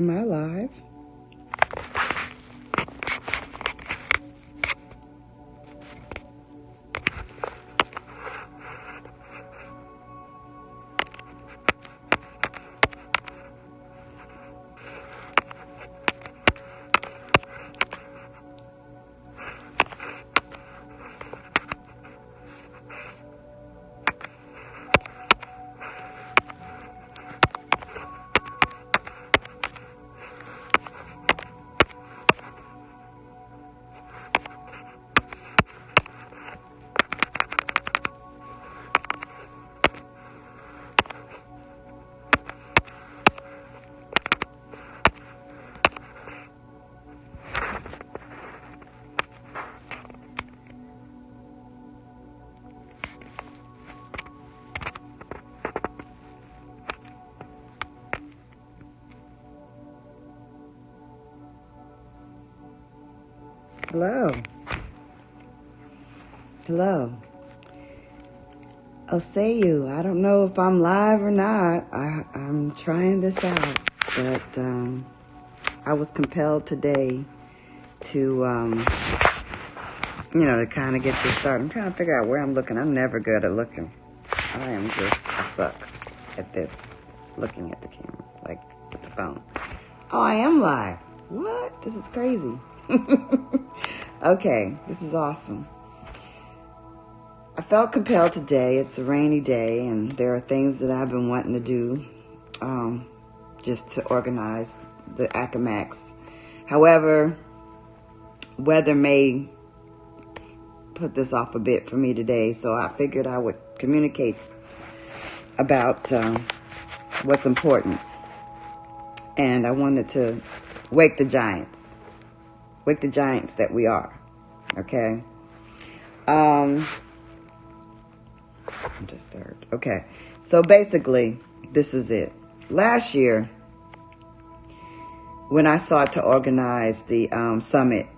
Am I live? Hello. Hello. I'll say you. I don't know if I'm live or not. I'm trying this out, but I was compelled today to, to kind of get this started. I'm trying to figure out where I'm looking. I'm never good at looking. I suck at this, looking at the camera, like with the phone. Oh, I am live. What? This is crazy. Okay, this is awesome. I felt compelled today. It's a rainy day, and there are things that I've been wanting to do just to organize the Accawmackes. However, weather may put this off a bit for me today, so I figured I would communicate about what's important. And I wanted to wake the giants. Wake the giants that we are. Okay? I'm disturbed. Okay. So basically, this is it. Last year, when I sought to organize the summit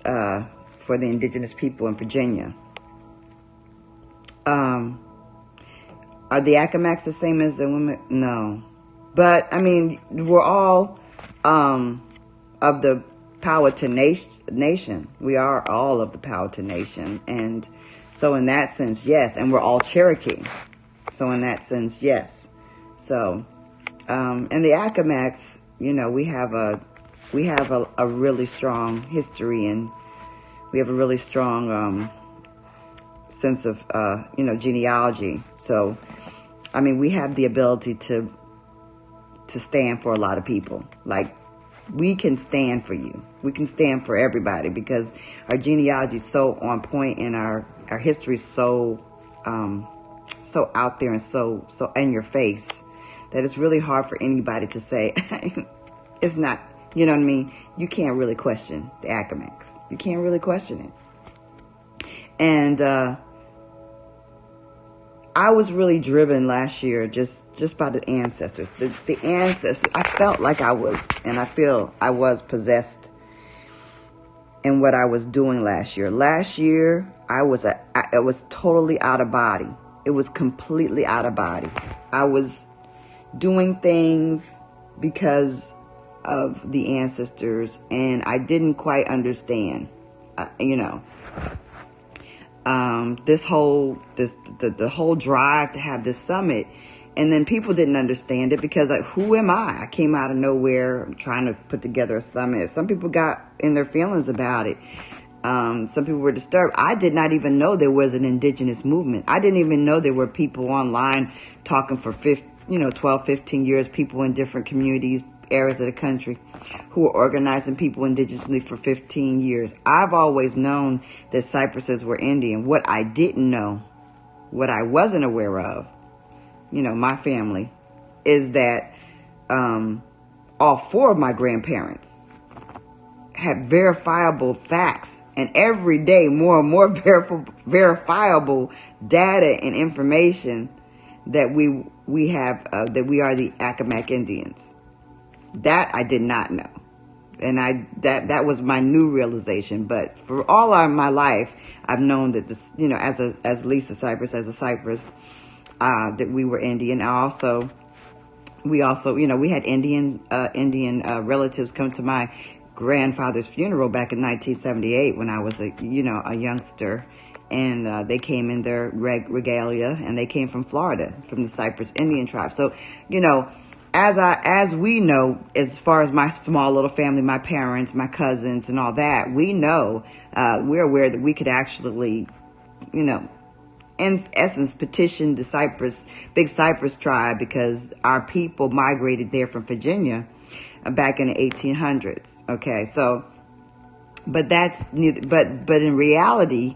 for the indigenous people in Virginia, are the Accawmackes the same as the women? No. But, I mean, we're all of the Powhatan nation. We are all of the Powhatan nation. And so in that sense, yes. And we're all Cherokee. So in that sense, yes. So, and the Accawmackes, we have a really strong history, and we have a really strong sense of, genealogy. So, I mean, we have the ability to stand for a lot of people. Like, we can stand for you. We can stand for everybody because our genealogy is so on point, and our history is so out there and so in your face that it's really hard for anybody to say it's not. You know what I mean? You can't really question the Accawmackes. You can't really question it. And I was really driven last year just by the ancestors. The ancestors, I felt like I was, and I feel I was possessed in what I was doing last year. Last year, it was totally out of body. It was completely out of body. I was doing things because of the ancestors, and I didn't quite understand, the whole drive to have this summit. And then people didn't understand it because, like, who am I? I came out of nowhere. I'm trying to put together a summit. Some people got in their feelings about it. Some people were disturbed. I did not even know there was an indigenous movement. I didn't even know there were people online talking for 12, 15 years, people in different communities, areas of the country, who were organizing people indigenously for 15 years. I've always known that Cypresses were Indian. What I didn't know, what I wasn't aware of, my family, is that all four of my grandparents had verifiable facts, and every day more and more verifiable data and information that we have that we are the Accawmacke Indians. That I did not know, and that was my new realization. But for all of my life, I've known that this, as Lisa Cypress, as a Cypress, that we were Indian. I also we also, we had Indian relatives come to my grandfather's funeral back in 1978 when I was a youngster. And they came in their regalia, and they came from Florida, from the Cypress Indian tribe. So, as we know, as far as my small little family, my parents, my cousins, and all that, we know, we're aware that we could actually, in essence, petition the Big Cypress tribe, because our people migrated there from Virginia back in the 1800s. Okay, so, but that's neither, but in reality,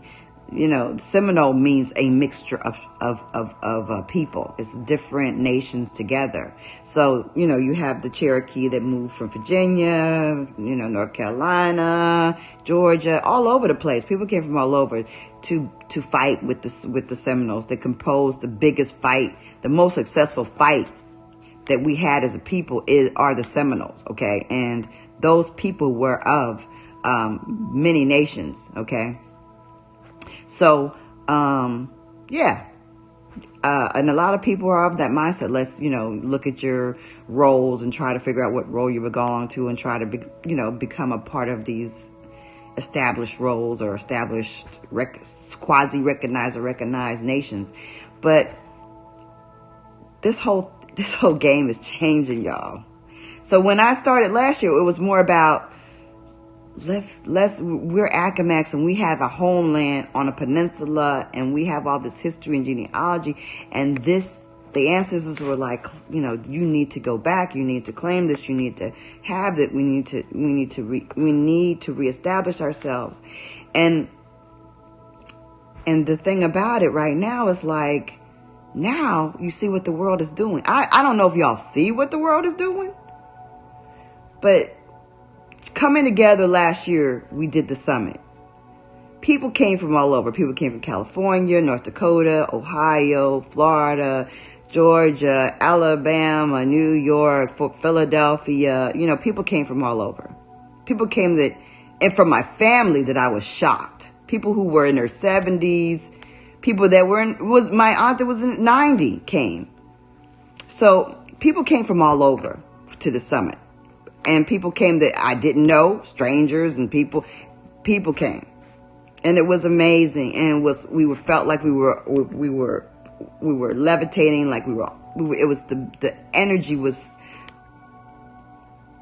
Seminole means a mixture of people. It's different nations together. So, you have the Cherokee that moved from Virginia, North Carolina, Georgia, all over the place. People came from all over to fight with the Seminoles. They composed the biggest fight, the most successful fight that we had as a people are the Seminoles. Okay. And those people were of, many nations. Okay. So, yeah. And a lot of people are of that mindset. Let's, look at your roles and try to figure out what role you belong to, and try to, become a part of these established roles or established quasi-recognized or recognized nations. But this whole game is changing, y'all. So when I started last year, it was more about, we're Accawmackes, and we have a homeland on a peninsula, and we have all this history and genealogy, and the ancestors were like, you need to go back, you need to claim this, you need to have that, we need to reestablish ourselves. And the thing about it right now is like, now you see what the world is doing. I don't know if y'all see what the world is doing, but coming together last year, we did the summit. People came from all over. People came from California, North Dakota, Ohio, Florida, Georgia, Alabama, New York, Philadelphia. People came from all over. People came and from my family that I was shocked. People who were in their 70s, people that my aunt that was in 90 came. So people came from all over to the summit. And people came that I didn't know, strangers, and people came, and it was amazing. And we felt like we were levitating, like it was the energy was,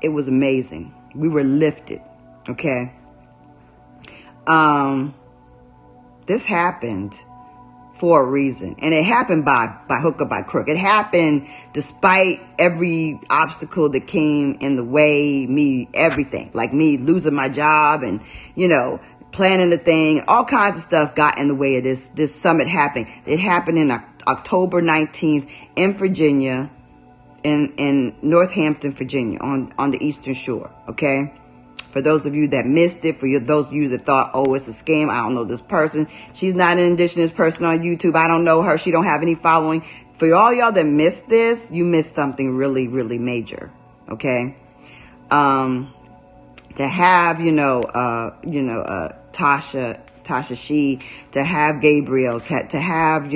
it was amazing. We were lifted. Okay. This happened for a reason. And it happened by hook or by crook. It happened despite every obstacle that came in the way, everything. Like me losing my job and, planning the thing. All kinds of stuff got in the way of this summit happening. It happened in October 19th in Virginia, in Northampton, Virginia, on the Eastern Shore. Okay. For those of you that missed it, for those of you that thought, oh, it's a scam, I don't know this person. She's not an indigenous person on YouTube. I don't know her. She don't have any following. For all y'all that missed this, you missed something really, really major. Okay. To have, Tasha She, to have Gabriel, to have,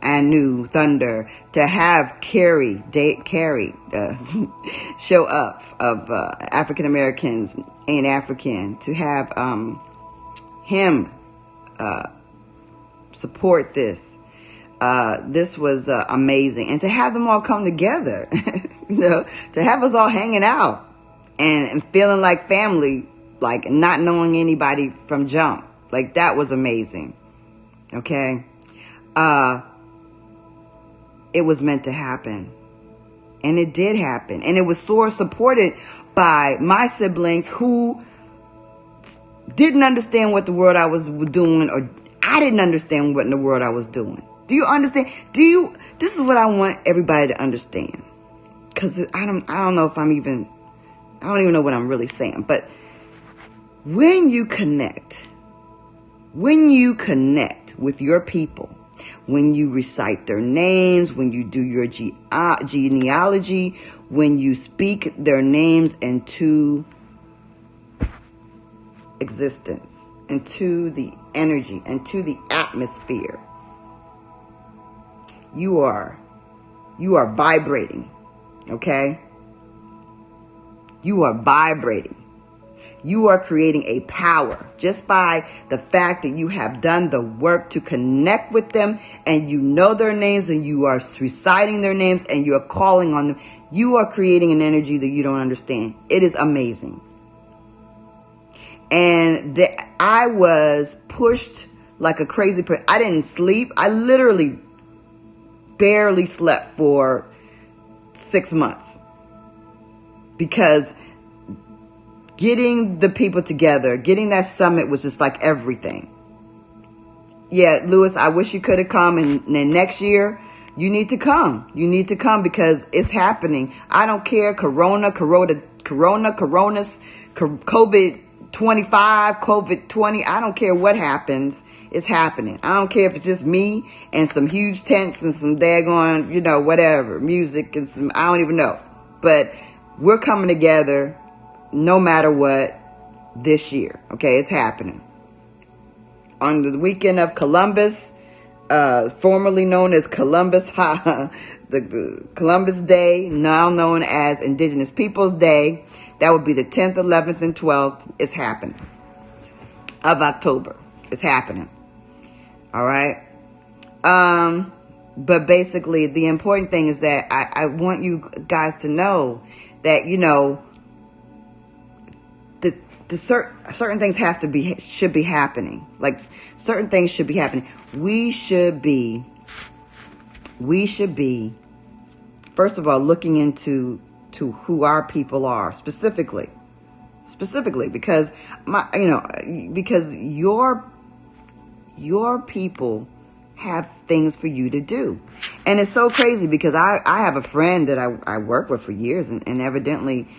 Anu Thunder, to have Carrie show up, of African Americans Ain't African, to have him support this. This was amazing, and to have them all come together, to have us all hanging out and feeling like family, like not knowing anybody from jump, like that was amazing. Okay. It was meant to happen. And it did happen. And it was sort of supported by my siblings who didn't understand what the world I was doing, or I didn't understand what in the world I was doing. Do you understand? This is what I want everybody to understand. Because I don't know if I don't even know what I'm really saying. But when you connect with your people, when you recite their names, when you do your genealogy, when you speak their names into existence, into the energy, into the atmosphere, you are You are vibrating. Okay? You are vibrating. You are creating a power just by the fact that you have done the work to connect with them, and you know their names, and you are reciting their names, and you are calling on them. You are creating an energy that you don't understand. It is amazing. And I was pushed like a crazy person. I didn't sleep. I literally barely slept for 6 months because getting the people together, getting that summit was just like everything. Yeah, Lewis, I wish you could have come, and then next year you need to come. You need to come because it's happening. I don't care. Coronas, COVID 25, COVID 20. I don't care what happens. It's happening. I don't care if it's just me and some huge tents and some daggone, whatever, music and some, I don't even know. But we're coming together no matter what this year. Okay, it's happening. On the weekend of Columbus, formerly known as Columbus, the Columbus Day, now known as Indigenous Peoples Day. That would be the 10th, 11th, and 12th. It's happening. Of October. It's happening. All right. But basically, the important thing is that I want you guys to know that, the certain things should be happening. Like certain things should be happening. We should be, first of all, looking into who our people are specifically because because your people have things for you to do. And it's so crazy because I have a friend that I work with for years, and evidently,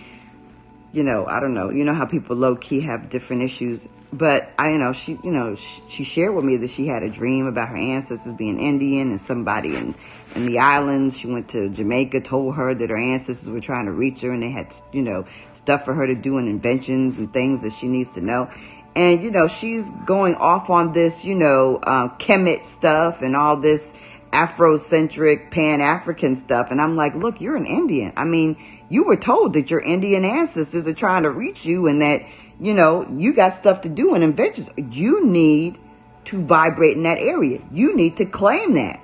I don't know, how people low key have different issues, but she shared with me that she had a dream about her ancestors being Indian, and somebody in the islands. She went to Jamaica, told her that her ancestors were trying to reach her, and they had, stuff for her to do and inventions and things that she needs to know. And, she's going off on this, Kemet stuff and all this Afrocentric, Pan-African stuff. And I'm like, look, you're an Indian. I mean, you were told that your Indian ancestors are trying to reach you and that, you got stuff to do and inventions. You need to vibrate in that area. You need to claim that.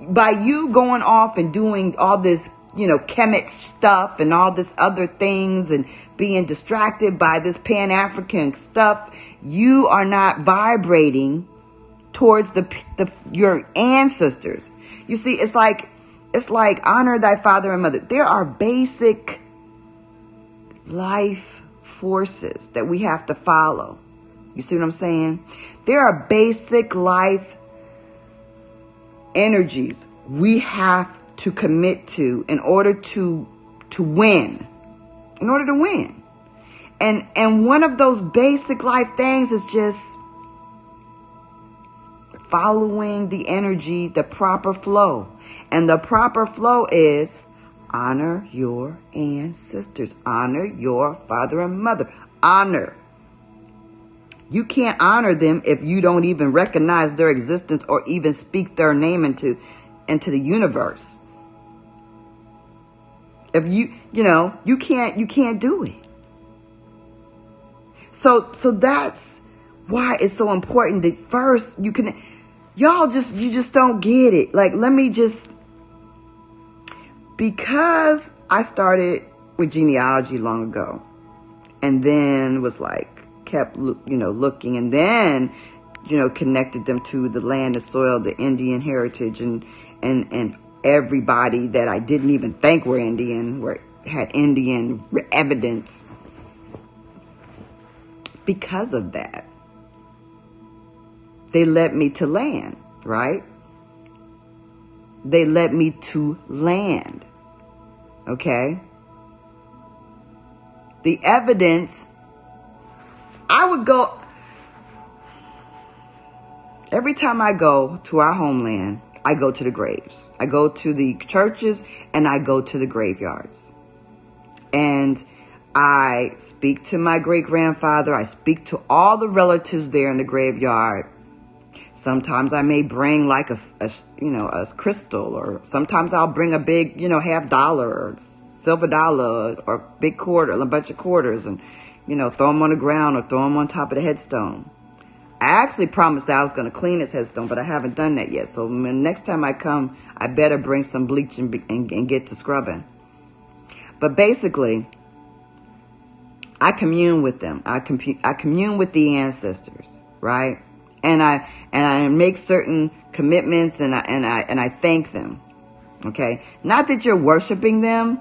By you going off and doing all this, Kemet stuff and all this other things and being distracted by this Pan-African stuff, you are not vibrating towards your ancestors. You see, it's like honor thy father and mother. There are basic life forces that we have to follow. You see what I'm saying? There are basic life energies we have to commit to in order to win. In order to win. And one of those basic life things is just following the energy, the proper flow. And the proper flow is honor your ancestors. Honor your father and mother. Honor. You can't honor them if you don't even recognize their existence or even speak their name into the universe. If you can't do it. So that's why it's so important that first you just don't get it. Like, because I started with genealogy long ago, and then was kept looking, and then connected them to the land, the soil, the Indian heritage, and everybody that I didn't even think were Indian had Indian evidence. Because of that, they led me to land, right? They led me to land. Okay? The evidence, I would go, every time I go to our homeland, I go to the graves. I go to the churches and I go to the graveyards. And I speak to my great-grandfather. I speak to all the relatives there in the graveyard. Sometimes I may bring like a crystal, or sometimes I'll bring a big, $50 or silver dollar or big quarter, a bunch of quarters, and, throw them on the ground or throw them on top of the headstone. I actually promised that I was going to clean this headstone, but I haven't done that yet. So next time I come, I better bring some bleach and get to scrubbing. But basically, I commune with them. I commune with the ancestors, right? And I make certain commitments, and I thank them. Okay? Not that you're worshiping them,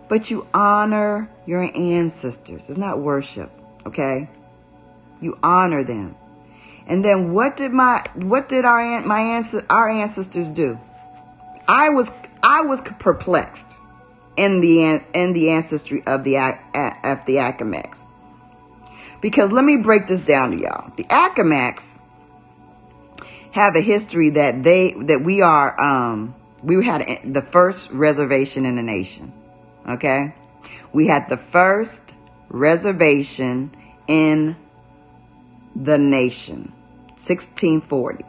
but you honor your ancestors. It's not worship, okay? You honor them. And then what did our ancestors do? I was perplexed in the ancestry of the Accawmackes. Because let me break this down to y'all. The Accawmackes have a history that we had the first reservation in the nation. Okay? We had the first reservation in the nation. 1640.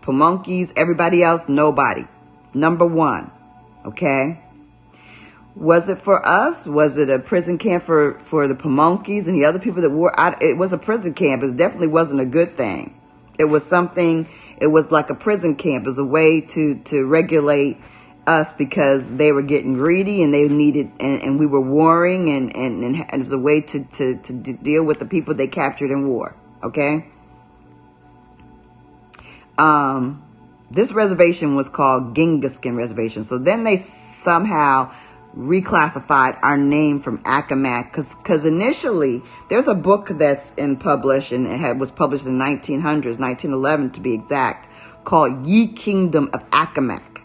Pamunkeys, everybody else, nobody. Number one. Okay? Was it for us? Was it a prison camp for the Pamunkeys and the other people that were out? It was a prison camp. It definitely wasn't a good thing. It was like a prison camp. It was a way to regulate us because they were getting greedy and they needed, and we were warring, and it's a way to deal with the people they captured in war. Okay? This reservation was called Genghis-Khan Reservation. So then they somehow reclassified our name from Accawmack, because initially there's a book that's published, and was published in 1900s, 1911 to be exact, called Ye Kingdom of Accawmacke.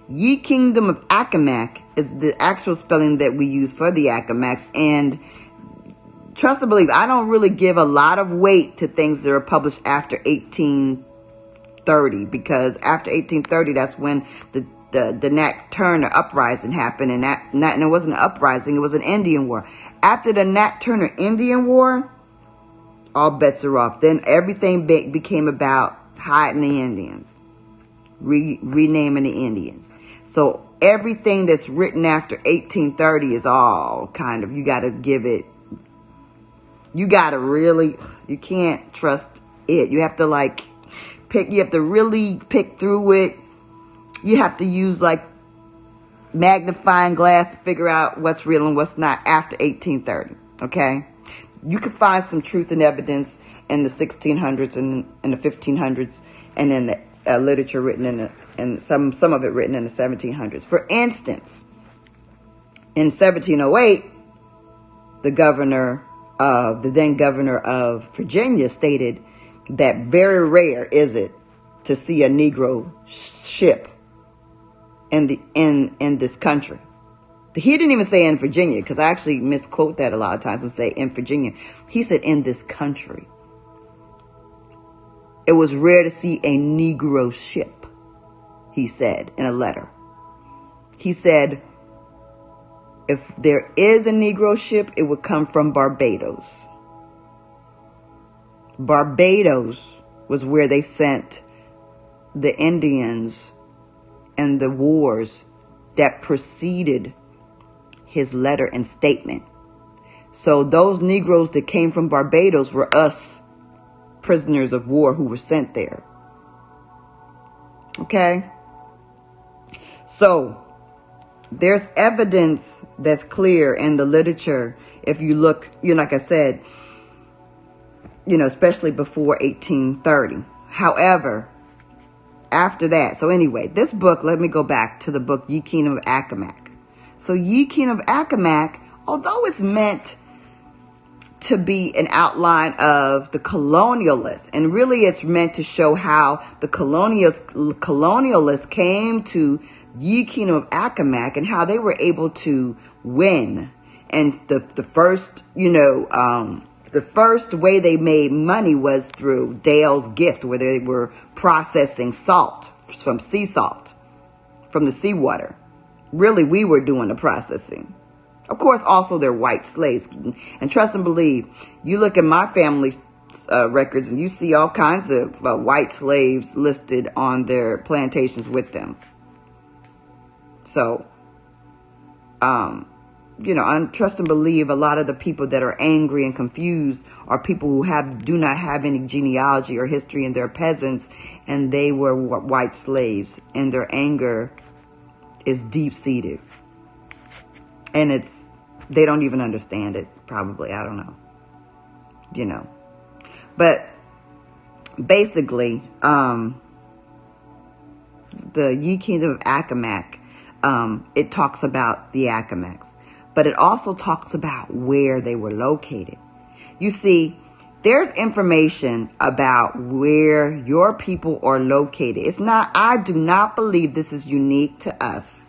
Ye Kingdom of Accawmacke is the actual spelling that we use for the Accawmacks. And trust or believe, I don't really give a lot of weight to things that are published after 1830, because after 1830, that's when the Nat Turner uprising happened, and it wasn't an uprising, it was an Indian war. After the Nat Turner Indian War, all bets are off. Then everything became about hiding the Indians, renaming the Indians. So everything that's written after 1830 is all kind of, you got to you can't trust it. You have to really pick through it. You have to use like magnifying glass to figure out what's real and what's not after 1830. Okay? You can find some truth and evidence in the 1600s and in the 1500s, and in the literature written and some of it written in the 1700s. For instance, in 1708, the then governor of Virginia stated that very rare is it to see a Negro ship in this country. He didn't even say in Virginia, because I actually misquote that a lot of times and say in Virginia. He said in this country. It was rare to see a Negro ship, he said in a letter. He said, if there is a Negro ship, it would come from Barbados. Barbados was where they sent the Indians and the wars that preceded his letter and statement. So those Negroes that came from Barbados were us, prisoners of war who were sent there. Okay? So there's evidence that's clear in the literature. If you look, like I said, especially before 1830. However, after that, so anyway, this book, let me go back to the book Ye Kingdom of Accawmacke. So Ye Kingdom of Accawmacke, although it's meant to be an outline of the colonialists, and really it's meant to show how the colonialists came to Ye Kingdom of Accawmacke and how they were able to win. And the first, the first way they made money was through Dale's Gift, where they were processing salt from sea salt, from the seawater. Really, we were doing the processing. Of course, also they're white slaves. And trust and believe, you look at my family records, and you see all kinds of white slaves listed on their plantations with them. So, I trust and believe a lot of the people that are angry and confused are people who do not have any genealogy or history, and they're peasants, and they were white slaves, and their anger is deep-seated. And they don't even understand it, probably. I don't know. But basically, the Ye Kingdom of Accawmacke, it talks about the Accawmackes, but it also talks about where they were located. You see, there's information about where your people are located. I do not believe this is unique to us.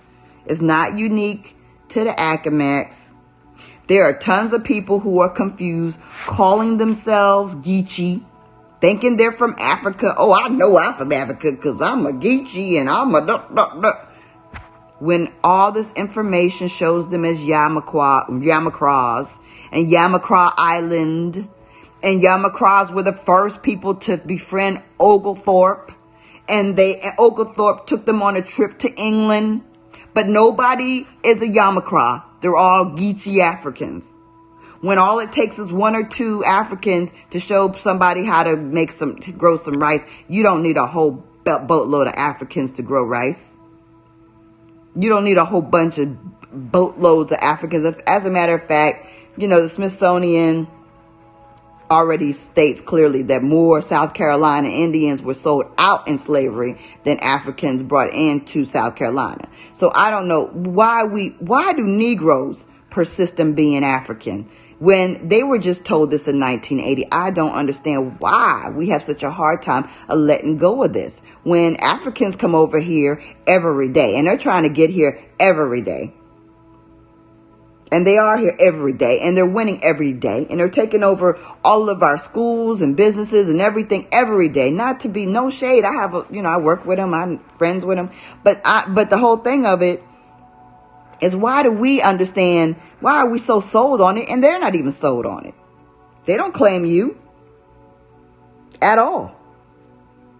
It's not unique to the Accawmackes. There are tons of people who are confused, calling themselves Geechee, thinking they're from Africa. Oh, I know I'm from Africa because I'm a Geechee and I'm a... When all this information shows them as Yamacraws and Yamacraw Island, and Yamacraws were the first people to befriend Oglethorpe, and Oglethorpe took them on a trip to England, but nobody is a Yamacraw. They're all Geechee Africans. When all it takes is one or two Africans to show somebody how to grow some rice, you don't need a whole boatload of Africans to grow rice. You don't need a whole bunch of boatloads of Africans. As a matter of fact, the Smithsonian already states clearly that more South Carolina Indians were sold out in slavery than Africans brought into South Carolina. So I don't know why do Negroes persist in being African when they were just told this in 1980. I don't understand why we have such a hard time of letting go of this when Africans come over here every day, and they're trying to get here every day. And they are here every day, and they're winning every day, and they're taking over all of our schools and businesses and everything every day. Not to be no shade. I have I work with them. I'm friends with them. But the whole thing of it is, why do we understand? Why are we so sold on it? And they're not even sold on it. They don't claim you at all.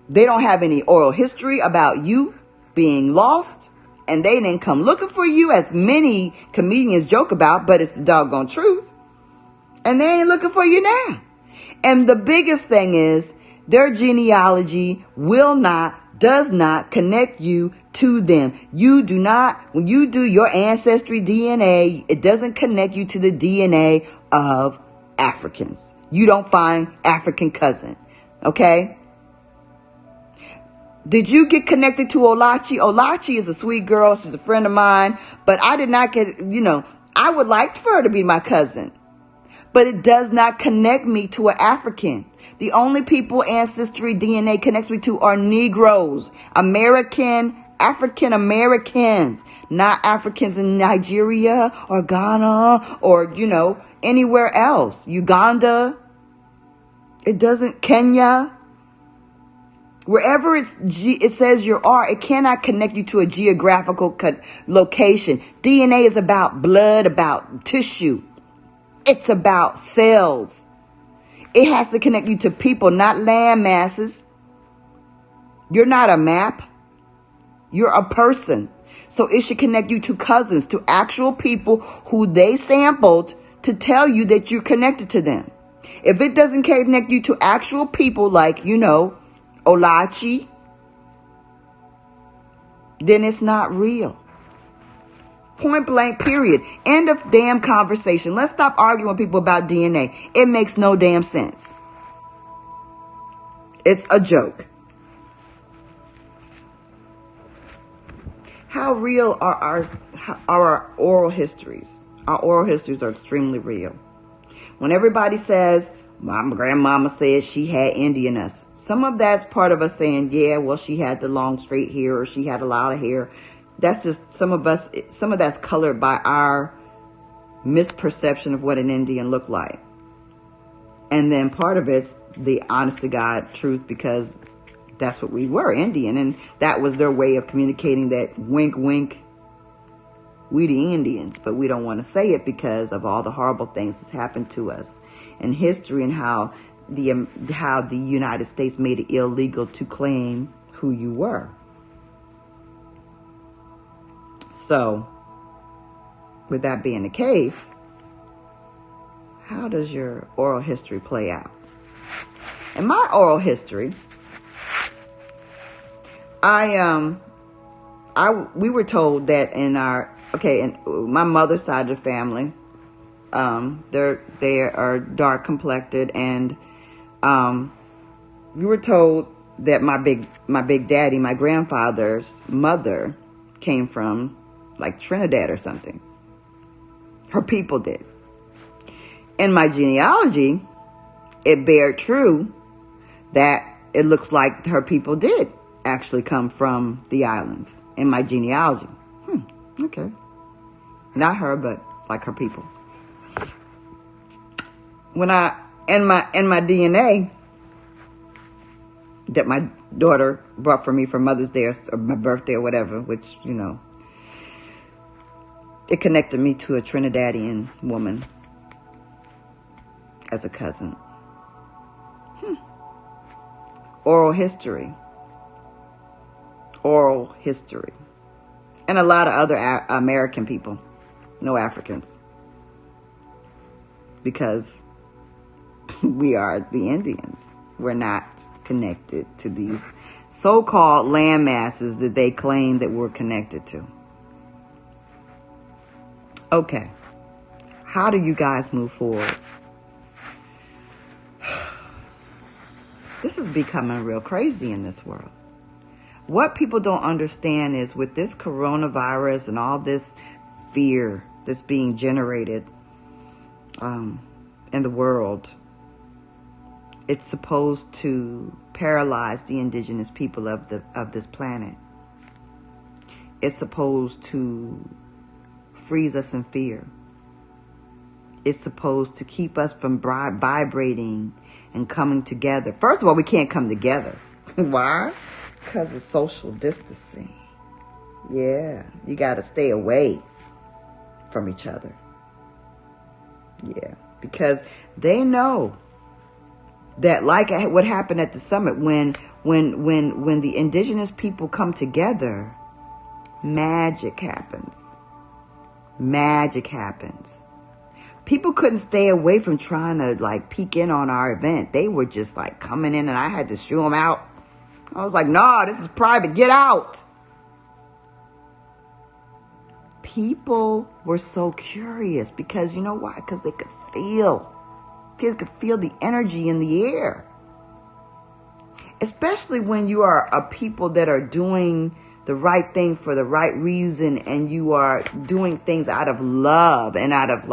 They don't have any oral history about you being lost. And they didn't come looking for you, as many comedians joke about, but it's the doggone truth. And they ain't looking for you now. And the biggest thing is, their genealogy does not connect you to them. You do not, when you do your ancestry DNA, it doesn't connect you to the DNA of Africans. You don't find African cousin. Okay? Did you get connected to Olachi? Olachi is a sweet girl. She's a friend of mine. But I did not get, I would like for her to be my cousin. But it does not connect me to an African. The only people ancestry DNA connects me to are Negroes. African Americans. Not Africans in Nigeria or Ghana or, anywhere else. Uganda. It doesn't, Kenya. Wherever it says you are, it cannot connect you to a geographical location. DNA is about blood, about tissue. It's about cells. It has to connect you to people, not land masses. You're not a map. You're a person. So it should connect you to cousins, to actual people who they sampled to tell you that you're connected to them. If it doesn't connect you to actual people like, Olachi, then it's not real. Point blank, period. End of damn conversation. Let's stop arguing with people about DNA. It makes no damn sense. It's a joke. How real are our oral histories? Our oral histories are extremely real. When everybody says, my grandmama said she had Indianness, some of that's part of us saying, yeah, well, she had the long straight hair, or she had a lot of hair. That's just some of that's colored by our misperception of what an Indian looked like. And then part of it's the honest to God truth, because that's what we were, Indian. And that was their way of communicating that wink, wink, we the Indians. But we don't want to say it because of all the horrible things that's happened to us in history, and how how the United States made it illegal to claim who you were. So, with that being the case, how does your oral history play out? In my oral history, we were told that in my mother's side of the family, they are dark complected, and we were told that my big daddy, my grandfather's mother, came from like Trinidad or something. Her people did. In my genealogy, it bared true that it looks like her people did actually come from the islands in my genealogy. Okay. Not her, but like her people. When in my DNA that my daughter brought for me for Mother's Day or my birthday or whatever, which, it connected me to a Trinidadian woman as a cousin. Oral history. And a lot of other American people. No Africans. Because we are the Indians. We're not connected to these so-called land masses that they claim that we're connected to. Okay. How do you guys move forward? This is becoming real crazy in this world. What people don't understand is with this coronavirus and all this fear that's being generated in the world, it's supposed to paralyze the indigenous people of this planet. It's supposed to freeze us in fear. It's supposed to keep us from vibrating and coming together. First of all, we can't come together. Why? Because of social distancing. Yeah, you got to stay away from each other. Yeah, because they know that, like what happened at the summit, when the indigenous people come together, magic happens. Magic happens. People couldn't stay away from trying to peek in on our event. They were just coming in, and I had to shoo them out. I was like, nah, this is private. Get out. People were so curious because, you know why? Because they could feel the energy in the air. Especially when you are a people that are doing the right thing for the right reason, and you are doing things out of love and out of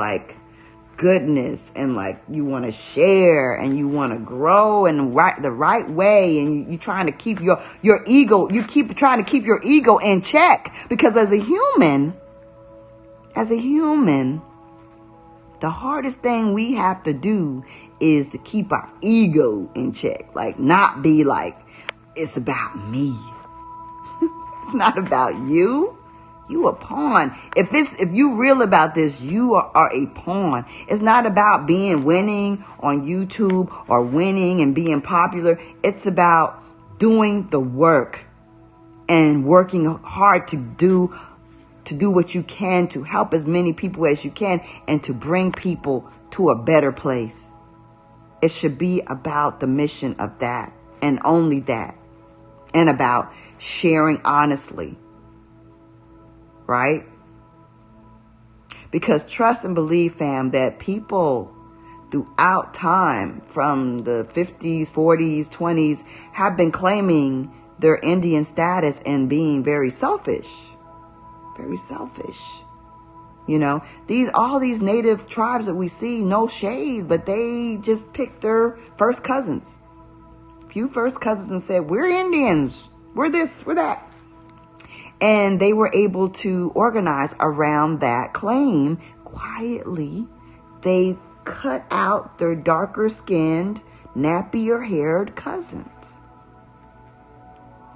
goodness, and you want to share and you want to grow in the right way, and you trying to keep your ego, you keep trying to keep your ego in check, because as a human, the hardest thing we have to do is to keep our ego in check. Not be it's about me. It's not about you. You a pawn. If you real about this, you are a pawn. It's not about winning on YouTube or winning and being popular. It's about doing the work and working hard to do what you can to help as many people as you can and to bring people to a better place. It should be about the mission of that and only that, and about sharing honestly. Right? Because trust and believe, fam, that people throughout time, from the 50s, 40s, 20s, have been claiming their Indian status and being very selfish. Very selfish. All these native tribes that we see, no shade, but they just picked their first cousins. Few first cousins and said, we're Indians. We're this, we're that. And they were able to organize around that claim quietly. They cut out their darker skinned, nappier haired cousins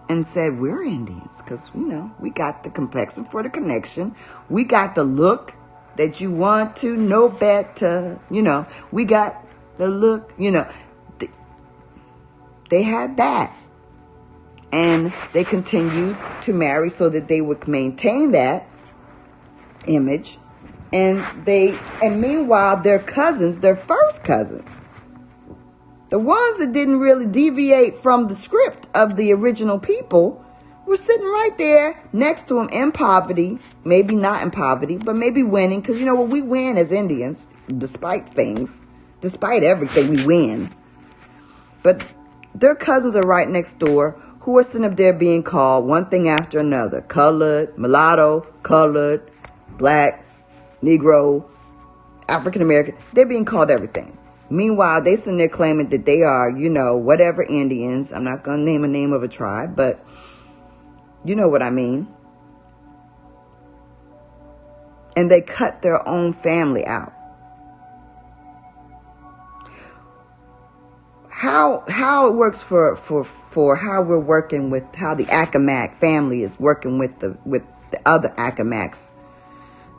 and said, we're Indians because, we got the complexion for the connection. We got the look that you want to know better. We got the look, They had that. And they continued to marry so that they would maintain that image. And meanwhile, their cousins, their first cousins, the ones that didn't really deviate from the script of the original people, were sitting right there next to them in poverty. Maybe not in poverty, but maybe winning. Because you know what? We win as Indians, despite things. Despite everything, we win. But their cousins are right next door, who are sitting up there being called one thing after another. Colored, mulatto, colored, black, Negro, African American. They're being called everything. Meanwhile, they sitting there claiming that they are, whatever Indians. I'm not going to name a name of a tribe, but you know what I mean. And they cut their own family out. How it works for how we're working with, how the Accawmacke family is working with the other Accawmackes,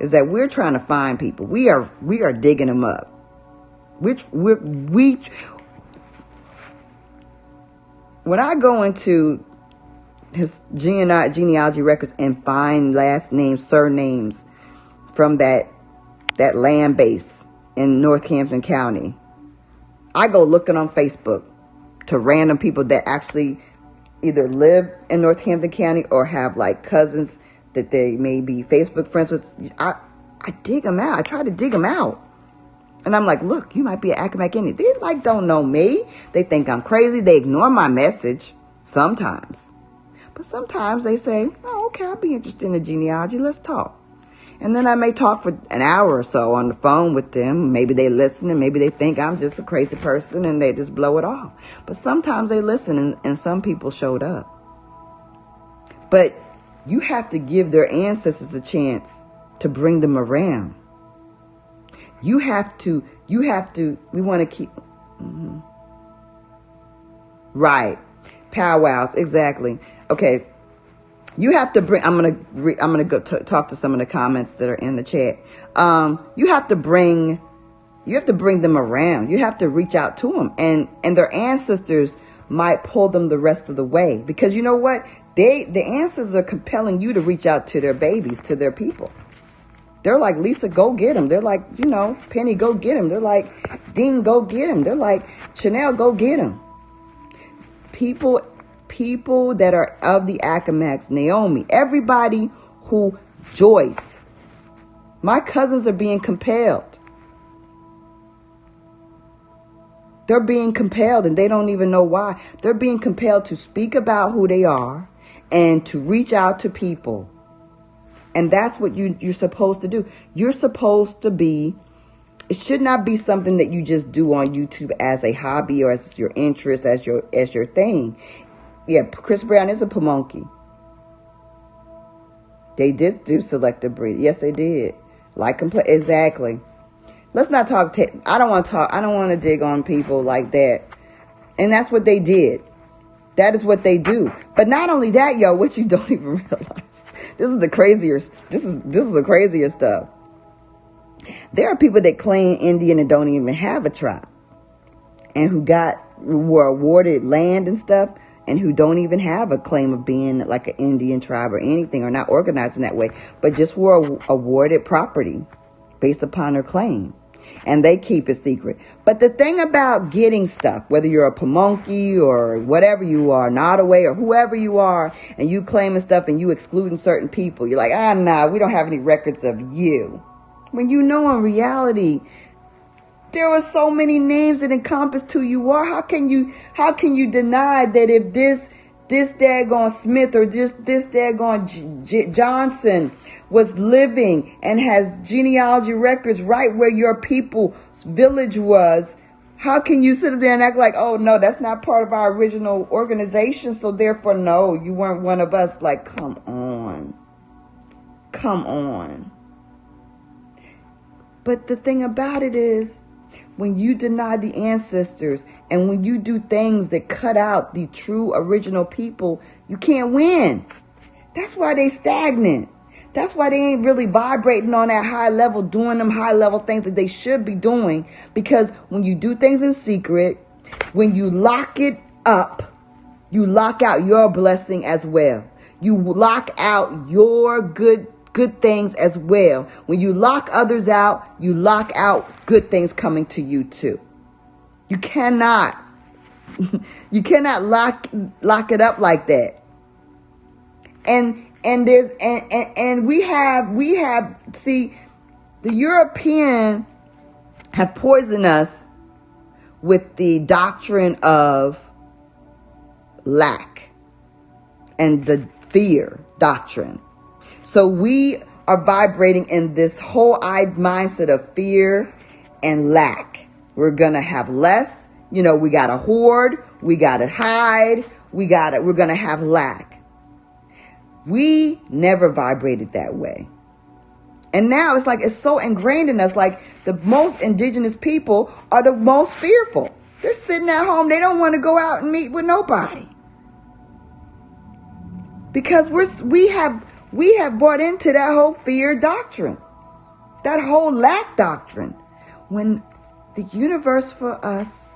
is that we're trying to find people. We are digging them up. When I go into his genealogy records and find last names, surnames from that land base in Northampton County, I go looking on Facebook to random people that actually either live in Northampton County or have like cousins that they may be Facebook friends with. I dig them out. I try to dig them out. And I'm like, look, you might be an Accawmacke Indian. They don't know me. They think I'm crazy. They ignore my message sometimes. But sometimes they say, oh, okay, I'll be interested in the genealogy. Let's talk. And then I may talk for an hour or so on the phone with them. Maybe they listen and maybe they think I'm just a crazy person and they just blow it off. But sometimes they listen and some people showed up. But you have to give their ancestors a chance to bring them around. We want to keep, right. Powwows, exactly. Okay. You have to bring, I'm going to go talk to some of the comments that are in the chat. You have to bring them around. You have to reach out to them, and their ancestors might pull them the rest of the way, because you know what? The ancestors are compelling you to reach out to their babies, to their people. They're like, Lisa, go get him. They're like, Penny, go get him. They're like, Dean, go get him. They're like, Chanel, go get him. People that are of the Accawmackes, Naomi, everybody who, Joyce, my cousins are being compelled. They're being compelled and they don't even know why. They're being compelled to speak about who they are and to reach out to people. And that's what you're supposed to do. You're supposed to be, it should not be something that you just do on YouTube as a hobby or as your interest, as your thing. Yeah, Chris Brown is a Pamunkey. They did do selective breed. Yes, they did. Exactly. Let's not talk. I don't want to dig on people like that. And that's what they did. That is what they do. But not only that, yo, what you don't even realize. This is the crazier stuff. There are people that claim Indian and don't even have a tribe, and who were awarded land and stuff, and who don't even have a claim of being like an Indian tribe or anything, or not organized in that way, but just were awarded property based upon their claim. And they keep it secret. But the thing about getting stuff, whether you're a Pamunkey or whatever you are, Nottoway or whoever you are, and you claiming stuff and you excluding certain people, you're like, nah, we don't have any records of you. When you know in reality, there are so many names that encompass who you are. How can you deny that if this daggone Smith or this daggone Johnson was living and has genealogy records right where your people's village was, how can you sit there and act like, oh no, that's not part of our original organization, so therefore no, you weren't one of us? Like, come on. But the thing about it is, when you deny the ancestors and when you do things that cut out the true original people, you can't win. That's why they stagnant. That's why they ain't really vibrating on that high level, doing them high level things that they should be doing. Because when you do things in secret, when you lock it up, you lock out your blessing as well. You lock out your good things as well. When you lock others out, you lock out good things coming to you too. You cannot lock it up like that. And we have see, the European have poisoned us with the doctrine of lack and the fear doctrine. So we are vibrating in this whole mindset of fear and lack. We're going to have less. We got to hoard. We got to hide. We're going to have lack. We never vibrated that way. And now it's like, it's so ingrained in us. Like, the most indigenous people are the most fearful. They're sitting at home. They don't want to go out and meet with nobody. Because we have bought into that whole fear doctrine, that whole lack doctrine. When the universe for us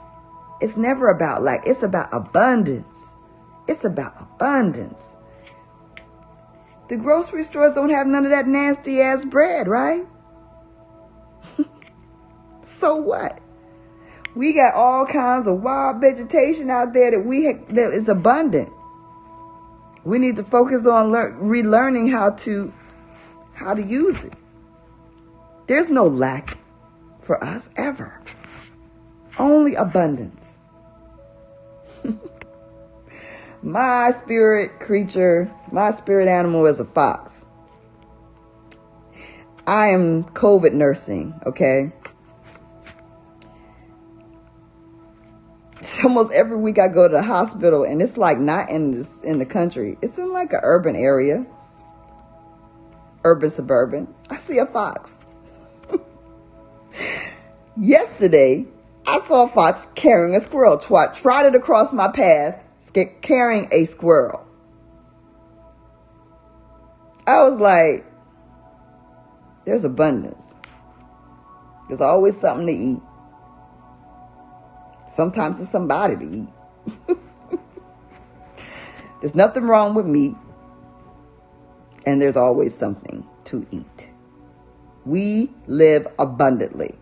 is never about lack. It's about abundance. It's about abundance. The grocery stores don't have none of that nasty ass bread, right? So what? We got all kinds of wild vegetation out there that is abundant. We need to focus on relearning how to use it. There's no lack for us ever. Only abundance. My spirit creature, my spirit animal is a fox. I am COVID nursing, okay? Almost every week I go to the hospital, and it's like not in the country. It's in like an urban area. Urban, suburban. I see a fox. Yesterday, I saw a fox carrying a squirrel. Trotted across my path, carrying a squirrel. I was like, there's abundance. There's always something to eat. Sometimes it's somebody to eat. There's nothing wrong with meat. And there's always something to eat. We live abundantly.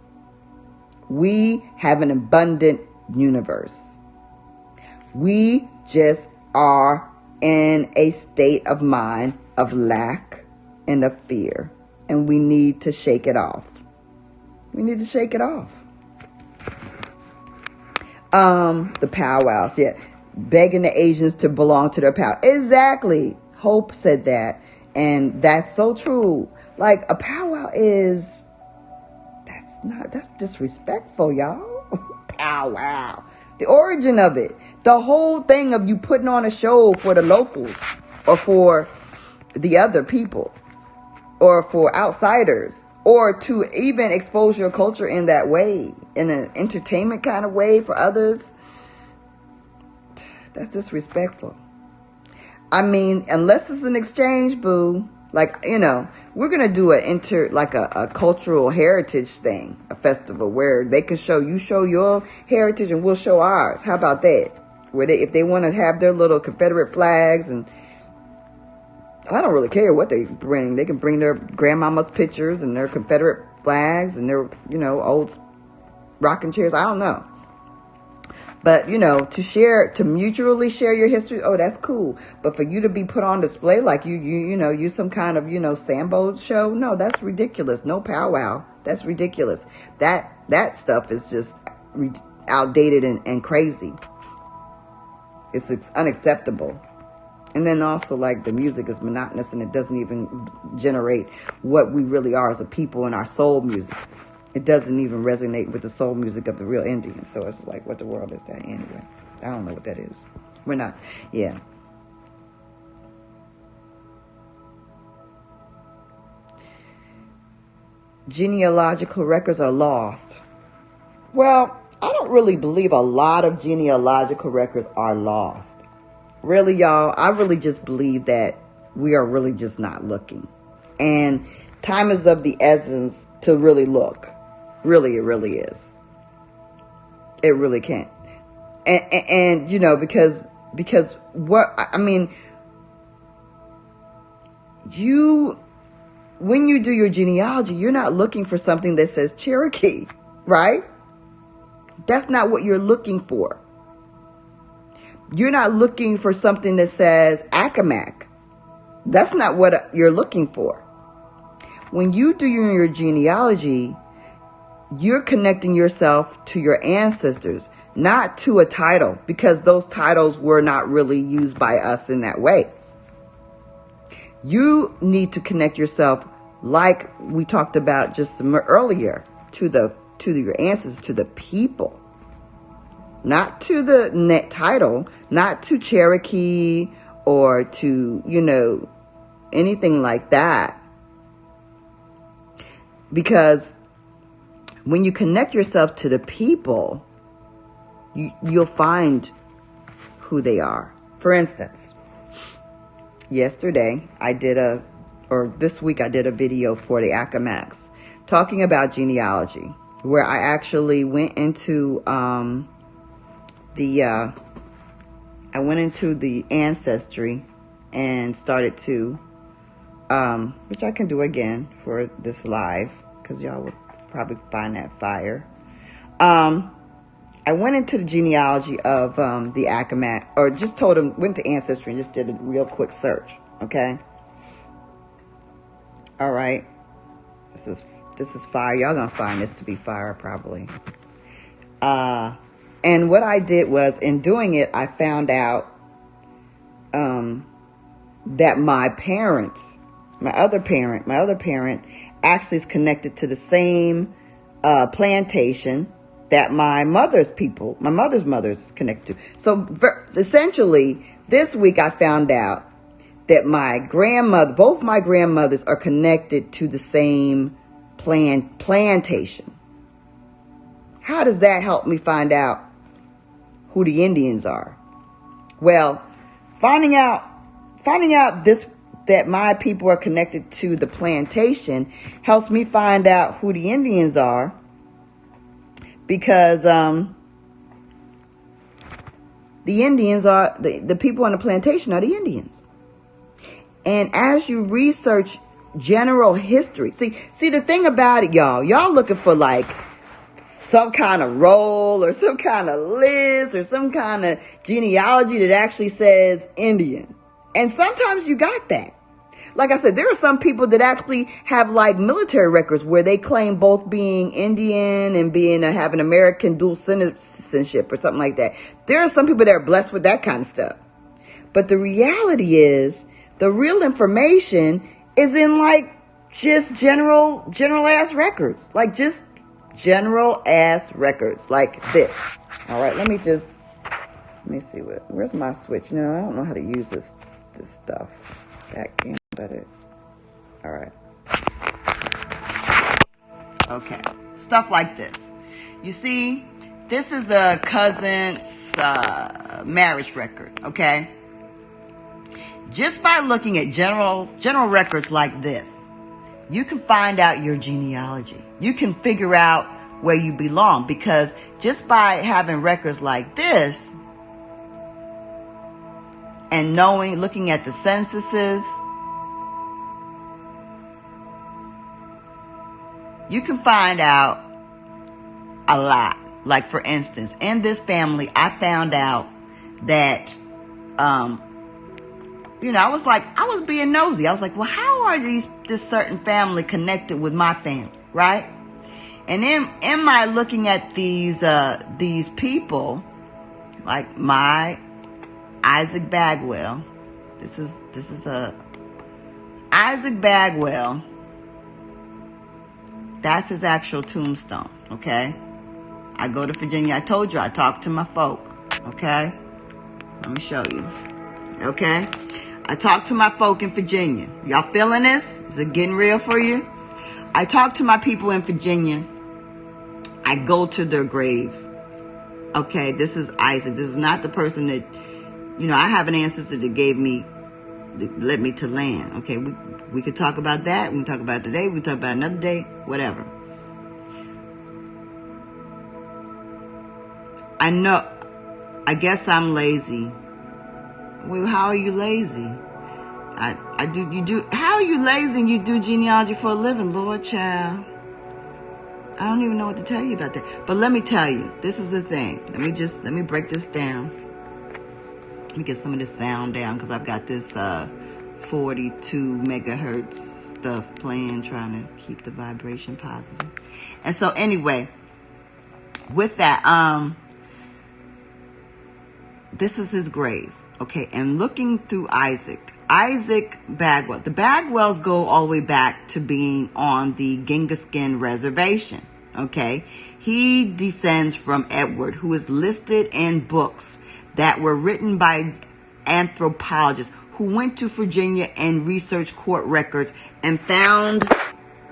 We have an abundant universe. We just are in a state of mind of lack and of fear. And we need to shake it off. We need to shake it off. The powwows, yeah. Begging the Asians to belong to their power. Exactly. Hope said that. And that's so true. Like, a powwow that's disrespectful, y'all. Powwow. The origin of it. The whole thing of you putting on a show for the locals or for the other people or for outsiders, or to even expose your culture in that way, in an entertainment kind of way for others. That's disrespectful. I mean, unless it's an exchange, boo. Like, we're going to do a cultural heritage thing, a festival where they can show your heritage and we'll show ours. How about that? Where if they want to have their little Confederate flags, and I don't really care what they bring. They can bring their grandmama's pictures and their Confederate flags and their, old rocking chairs. I don't know. But, to mutually share your history, oh, that's cool. But for you to be put on display like you some kind of, Sambo show, no, that's ridiculous. No powwow. That's ridiculous. That stuff is just outdated and crazy. It's unacceptable. And then also, like, the music is monotonous and it doesn't even generate what we really are as a people in our soul music. It doesn't even resonate with the soul music of the real Indians. So it's like, what the world is that anyway? I don't know what that is. We're not, yeah. Genealogical records are lost. Well, I don't really believe a lot of genealogical records are lost. Really, y'all, I really just believe that we are really just not looking. And time is of the essence to really look. Really, it really is. It really can't. and you know, because what, I mean, when you do your genealogy, you're not looking for something that says Cherokee, right? That's not what you're looking for. You're not looking for something that says Accawmacke. That's not what you're looking for. When you do your genealogy, you're connecting yourself to your ancestors, not to a title, because those titles were not really used by us in that way. You need to connect yourself, like we talked about just earlier, to your ancestors, to the people, not to the net title, not to Cherokee or to, you know, anything like that. Because when you connect yourself to the people, you'll find who they are. For instance, yesterday this week I did a video for the Accawmackes talking about genealogy, where I actually went into the ancestry and started to, which I can do again for this live, because y'all would probably find that fire. I went into the genealogy of the Accawmacke, or just went to Ancestry and just did a real quick search, okay? All right. This is fire. Y'all gonna find this to be fire, probably. And what I did was, in doing it, I found out that my other parent actually is connected to the same plantation that my mother's mother is connected to. So essentially, this week I found out that both my grandmothers are connected to the same plantation. How does that help me find out who the Indians are? Well, finding out that my people are connected to the plantation helps me find out who the Indians are, because the Indians are the people on the plantation are the Indians. And as you research general history, see the thing about it, y'all looking for like some kind of roll or some kind of list or some kind of genealogy that actually says Indian. And sometimes you got that. Like I said, there are some people that actually have like military records where they claim both being Indian and having American dual citizenship or something like that. There are some people that are blessed with that kind of stuff. But the reality is, the real information is in like just general ass records, like just general ass records like this. All right, let me see where's my switch? No, I don't know how to use this stuff. Back in. It. All right. Okay. Stuff like this. You see, this is a cousin's marriage record. Okay. Just by looking at general records like this, you can find out your genealogy. You can figure out where you belong, because just by having records like this and looking at the censuses, you can find out a lot. Like, for instance, in this family, I found out that, I was being nosy. I was like, well, how are this certain family connected with my family, right? And in my looking at these people, like my Isaac Bagwell, this is Isaac Bagwell. That's his actual tombstone, okay? I go to Virginia. I told you I talk to my folk, okay? Let me show you, okay? I talk to my folk in Virginia. Y'all feeling this? Is it getting real for you? I talk to my people in Virginia. I go to their grave, okay? This is Isaac. This is not the person that, I have an ancestor that led me to land, okay? We could talk about that. We can talk about it today. We can talk about it another day. Whatever. I know I guess I'm lazy. Well, how are you lazy? How are you lazy and you do genealogy for a living, Lord child? I don't even know what to tell you about that. But let me tell you, this is the thing. Let me break this down. Let me get some of this sound down because I've got this 42 megahertz stuff playing, trying to keep the vibration positive. And so anyway, with that, this is his grave. Okay, and looking through Isaac Bagwell. The Bagwells go all the way back to being on the Genghis-Khan reservation. Okay, he descends from Edward, who is listed in books that were written by anthropologists who went to Virginia and researched court records and found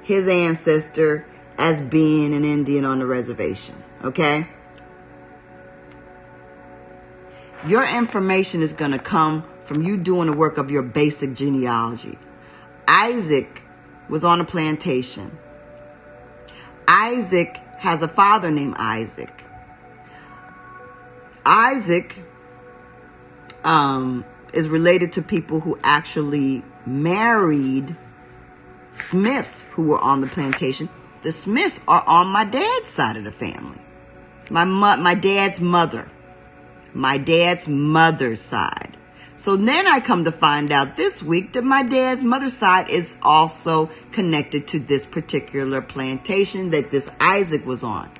his ancestor as being an Indian on the reservation. Okay, your information is going to come from you doing the work of your basic genealogy. Isaac was on a plantation. Isaac has a father named Isaac. Isaac is related to people who actually married Smiths who were on the plantation. The Smiths are on my dad's side of the family. My dad's mother. My dad's mother's side. So then I come to find out this week that my dad's mother's side is also connected to this particular plantation that this Isaac was on.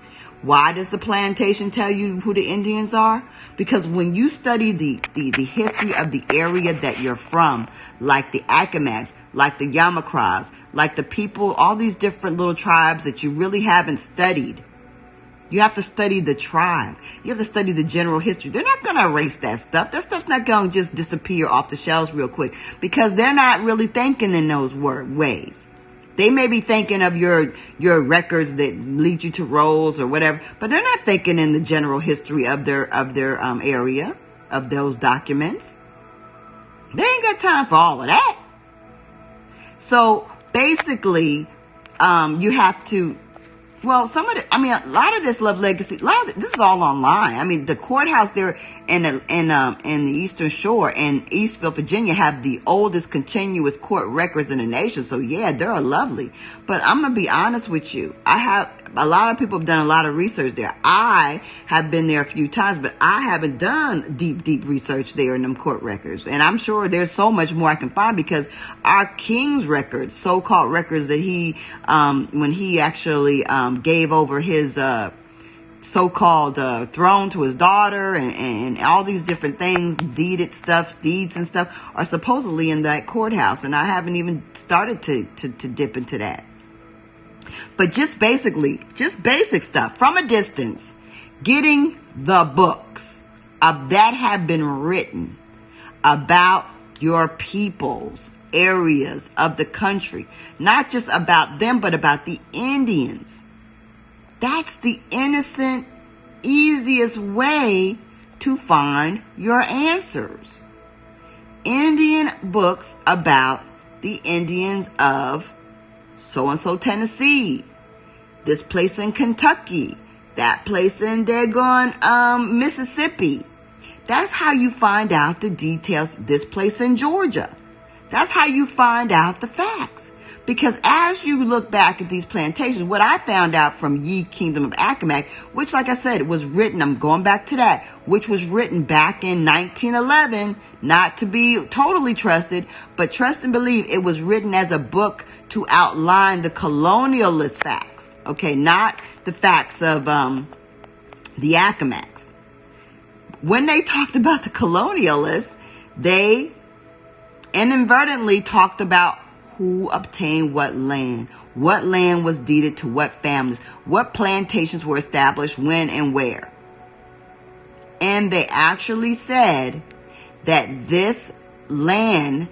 Why does the plantation tell you who the Indians are? Because when you study the history of the area that you're from, like the Accawmacks, like the Yamakras, like the people, all these different little tribes that you really haven't studied, you have to study the tribe. You have to study the general history. They're not going to erase that stuff. That stuff's not going to just disappear off the shelves real quick because they're not really thinking in those ways. They may be thinking of your records that lead you to roles or whatever, but they're not thinking in the general history of their area, of those documents. They ain't got time for all of that. So basically, you have to. Well, a lot of this love legacy, this is all online. I mean, the courthouse there in the Eastern Shore in Eastville, Virginia, have the oldest continuous court records in the nation. So yeah, they're lovely. But I'm gonna be honest with you. A lot of people have done a lot of research there. I have been there a few times, but I haven't done deep research there in them court records. And I'm sure there's so much more I can find because our king's records, so-called records that he, when he actually gave over his so-called throne to his daughter and all these different things, deeds and stuff, are supposedly in that courthouse. And I haven't even started to dip into that. But just basic stuff from a distance, getting the books that have been written about your peoples, areas of the country, not just about them, but about the Indians. That's the innocent, easiest way to find your answers. Indian books about the Indians of so-and-so Tennessee, this place in Kentucky, that place in Mississippi. That's how you find out the details. This place in Georgia. That's how you find out the facts. Because as you look back at these plantations, what I found out from Ye Kingdom of Accawmacke, which, like I said, it was written, I'm going back to that, which was written back in 1911, not to be totally trusted, but trust and believe it was written as a book to outline the colonialist facts. Okay, not the facts of the Accawmacks. When they talked about the colonialists, they inadvertently talked about who obtained what land was deeded to what families, what plantations were established when and where. And they actually said that this land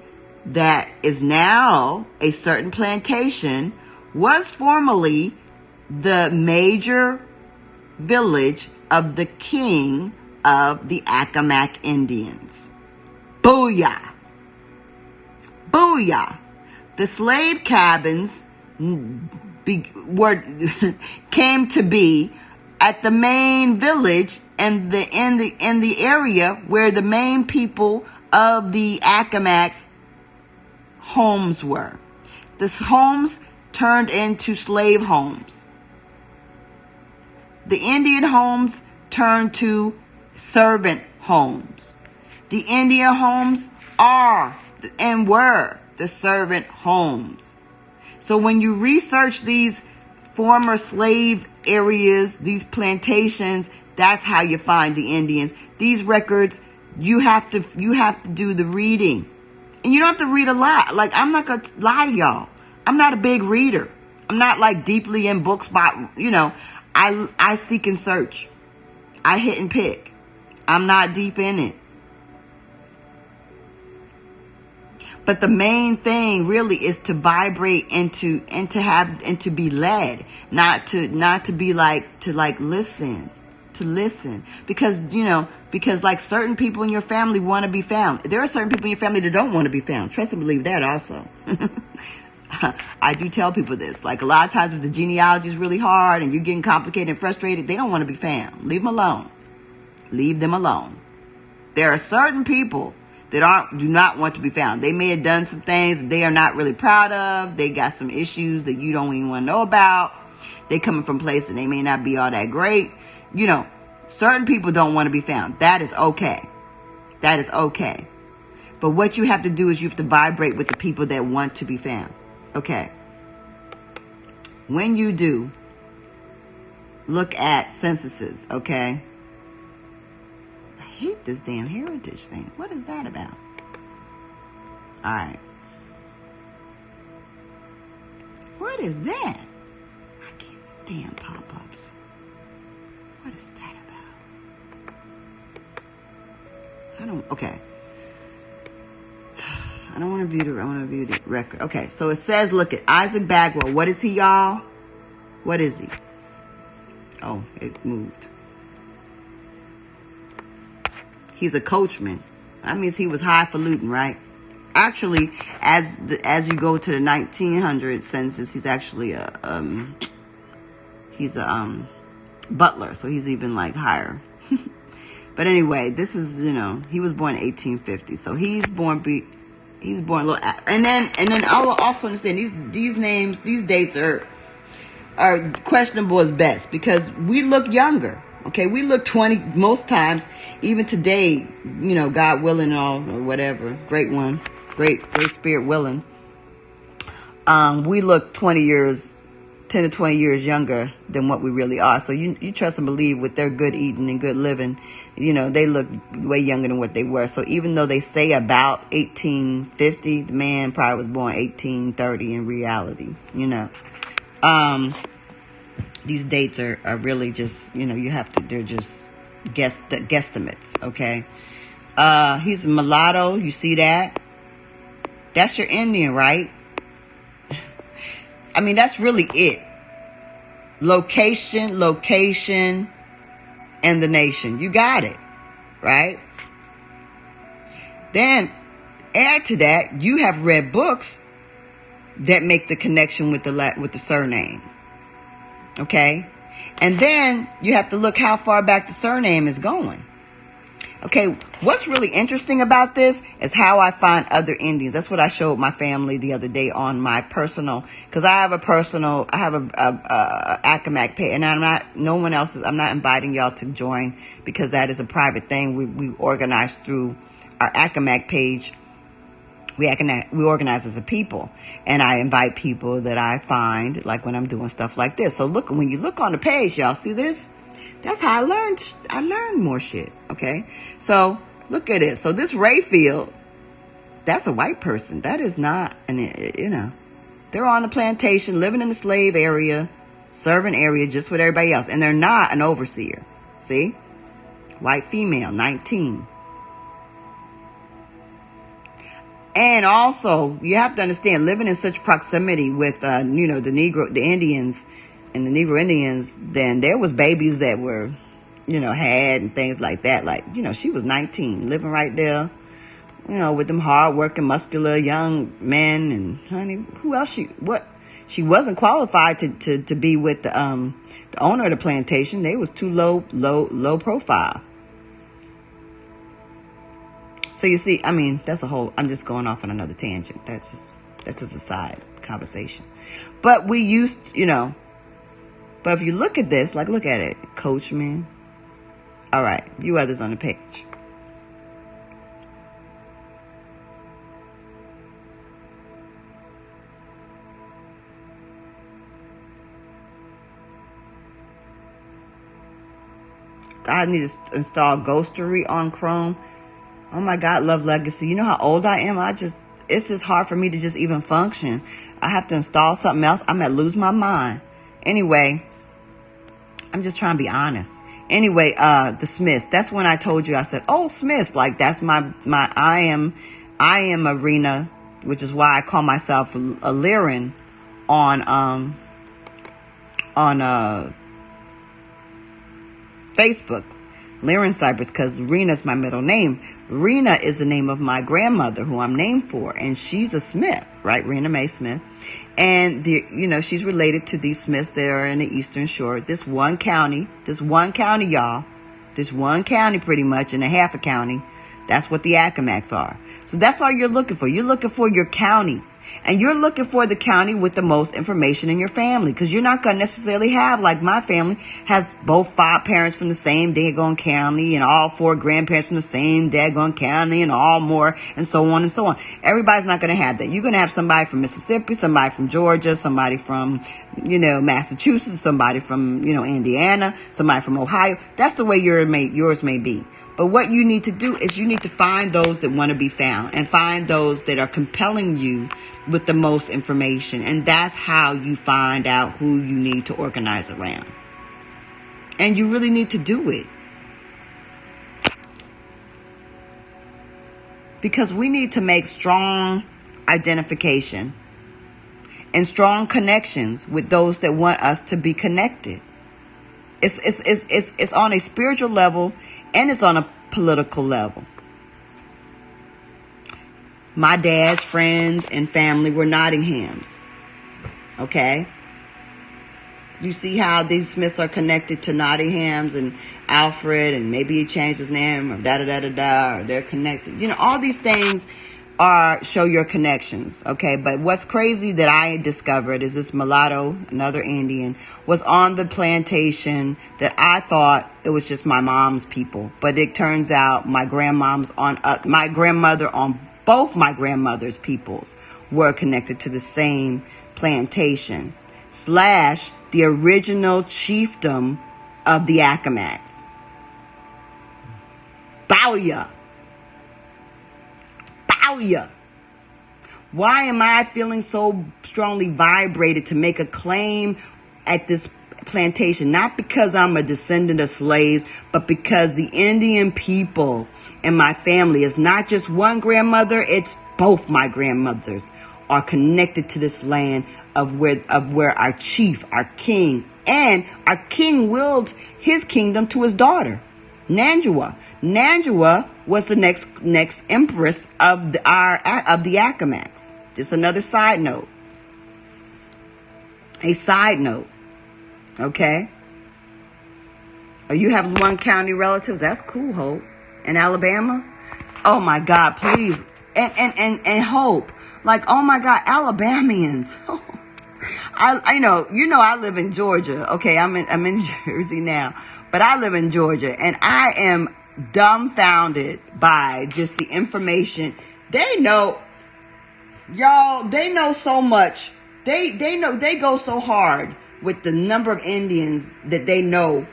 that is now a certain plantation was formerly the major village of the king of the Accawmacke Indians. Booyah! Booyah! The slave cabins came to be at the main village and in the area where the main people of the Accawmackes homes were. The homes turned into slave homes. The Indian homes turned to servant homes. The Indian homes are and were the servant homes. So when you research these former slave areas, these plantations, that's how you find the Indians. These records, you have to do the reading. And you don't have to read a lot. Like, I'm not going to lie to y'all. I'm not a big reader. I'm not like deeply in books, but, I seek and search. I hit and pick. I'm not deep in it. But the main thing really is to vibrate and to be led, not to be like, to listen, because like certain people in your family want to be found. There are certain people in your family that don't want to be found. Trust and believe that also. I do tell people this. Like, a lot of times if the genealogy is really hard and you're getting complicated and frustrated, they don't want to be found. Leave them alone. Leave them alone. There are certain people that do not want to be found. They may have done some things that they are not really proud of. They got some issues that you don't even want to know about. They coming from places that they may not be all that great. Certain people don't want to be found. That is okay. That is okay. But what you have to do is you have to vibrate with the people that want to be found. Okay. When you do, look at censuses, okay? I hate this damn heritage thing. What is that about? All right. What is that? I can't stand pop-ups. What is that about? Okay. I don't want to view I want to view the record. Okay, so it says, look at Isaac Bagwell. What is he, y'all? What is he? Oh, it moved. He's a coachman. That means he was highfalutin, right? Actually, as you go to the 1900 census, he's actually a butler, so he's even like higher. But anyway, this is, he was born in 1850, so he's born a little, and then I will also understand these names, these dates are questionable as best, because we look younger. Okay, we look 20 most times, even today, God willing and all, or whatever, great spirit willing. We look 10 to 20 years younger than what we really are. So you trust and believe with their good eating and good living, they look way younger than what they were. So even though they say about 1850, the man probably was born 1830 in reality, These dates are really just, they're just guesstimates, okay? He's a mulatto, you see that? That's your Indian, right? I mean, that's really it. Location, and the nation. You got it, right? Then, add to that, you have read books that make the connection with the surname. Okay? And then, you have to look how far back the surname is going. Okay, what's really interesting about this is how I find other Indians. That's what I showed my family the other day on my personal, because I have a Accawmacke page, and I'm not inviting y'all to join, because that is a private thing. We organize through our Accawmacke page. We organize as a people, and I invite people that I find, like when I'm doing stuff like this. So when you look on the page, y'all see this? That's how I learned more shit, okay? So, look at it. So, this Rayfield, that's a white person. That is not, they're on the plantation, living in the slave area, servant area, just with everybody else. And they're not an overseer. See? White female, 19. And also, you have to understand, living in such proximity with, the Indians, and the Negro Indians, then there was babies that were, had and things like that. Like, she was 19, living right there, with them hard-working, muscular young men. And, honey, who else She wasn't qualified to be with the owner of the plantation. They was too low profile. So you see, I mean, that's a whole, I'm just going off on another tangent. That's just a side conversation. But we used, but if you look at this, like, look at it. Coachman. All right. You others on the page. I need to install Ghostery on Chrome. Oh my God, Love Legacy. You know how old I am? It's just hard for me to just even function. I have to install something else. I might lose my mind. Anyway, I'm just trying to be honest. Anyway, the Smiths. That's when I told you, I said, oh, Smiths. Like, that's my I am arena, which is why I call myself a Lyran on Facebook, Lyran Cypress, because Rena's my middle name. Rena is the name of my grandmother, who I'm named for, and she's a Smith, right? Rena Mae Smith, and she's related to these Smiths that are in the Eastern Shore. This one county, y'all, this one county, pretty much, and a half a county. That's what the Accawmackes are. So that's all you're looking for. You're looking for your county. And you're looking for the county with the most information in your family, because you're not going to necessarily have, like my family has both 5 parents from the same daggone county and all 4 grandparents from the same daggone county and all more and so on and so on. Everybody's not going to have that. You're going to have somebody from Mississippi, somebody from Georgia, somebody from, Massachusetts, somebody from, Indiana, somebody from Ohio. That's the way yours may be. But what you need to do is you need to find those that want to be found and find those that are compelling you with the most information. And that's how you find out who you need to organize around. And you really need to do it. Because we need to make strong identification and strong connections with those that want us to be connected. It's on a spiritual level and it's on a political level. My dad's friends and family were Nottinghams. Okay? You see how these Smiths are connected to Nottinghams and Alfred, and maybe he changed his name, or da-da-da-da-da, or they're connected. All these things show your connections, okay? But what's crazy that I discovered is this mulatto, another Indian, was on the plantation that I thought it was just my mom's people. But it turns out my grandmother on both my grandmother's peoples were connected to the same plantation / the original chiefdom of the Accawmackes. Bowya. Why am I feeling so strongly vibrated to make a claim at this plantation? Not because I'm a descendant of slaves, but because the Indian people in my family is not just one grandmother, it's both my grandmothers are connected to this land of where our chief, our king, and our king willed his kingdom to his daughter, Nanjua. Nanjua was the next empress of the Accawmackes. Just another side note. A side note. Okay? Oh, you have one county relatives? That's cool, Hope. In Alabama? Oh my God, please. And Hope. Like, oh my God, Alabamians. I live in Georgia. Okay, I'm in Jersey now. But I live in Georgia, and I am dumbfounded by just the information. They know, y'all, they know so much. They know, they go so hard with the number of Indians that they know,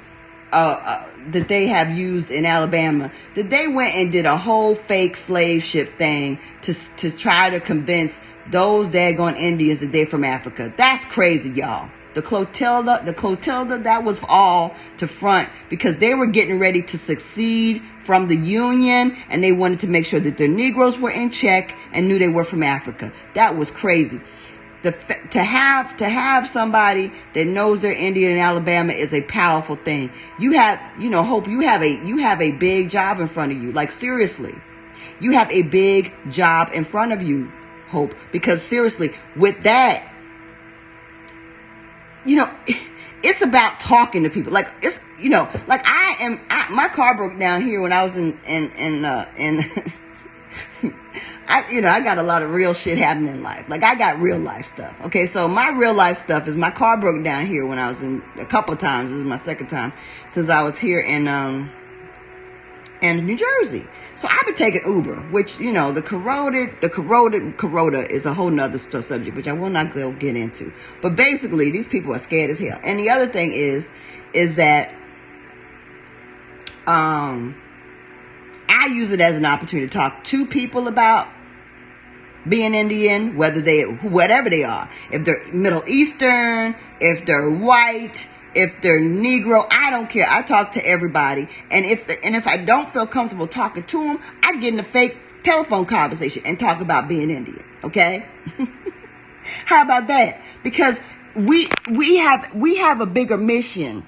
that they have used in Alabama, that they went and did a whole fake slave ship thing to try to convince those daggone Indians that they're from Africa. That's crazy, y'all. The Clotilda, that was all to front because they were getting ready to succeed from the Union, and they wanted to make sure that their Negroes were in check and knew they were from Africa. That was crazy. To have somebody that knows they're Indian in Alabama is a powerful thing. You have, Hope, you have a big job in front of you. Like, seriously, you have a big job in front of you, Hope, because seriously, with that, you know, it's about talking to people. Like, it's, you know, like my car broke down here when I was in I got a lot of real shit happening in life. Like, I got real life stuff. Okay, so my real life stuff is my car broke down here when I was in a couple of times. This is my second time since I was here in New Jersey. So I've been taking Uber, which, you know, the corroded is a whole nother subject, which I will not go get into. But basically, these people are scared as hell. And the other thing is that I use it as an opportunity to talk to people about being Indian, whatever they are. If they're Middle Eastern, if they're white, if they're Negro, I don't care. I talk to everybody. And if I don't feel comfortable talking to them, I get in a fake telephone conversation and talk about being Indian. Okay? How about that? Because we have a bigger mission.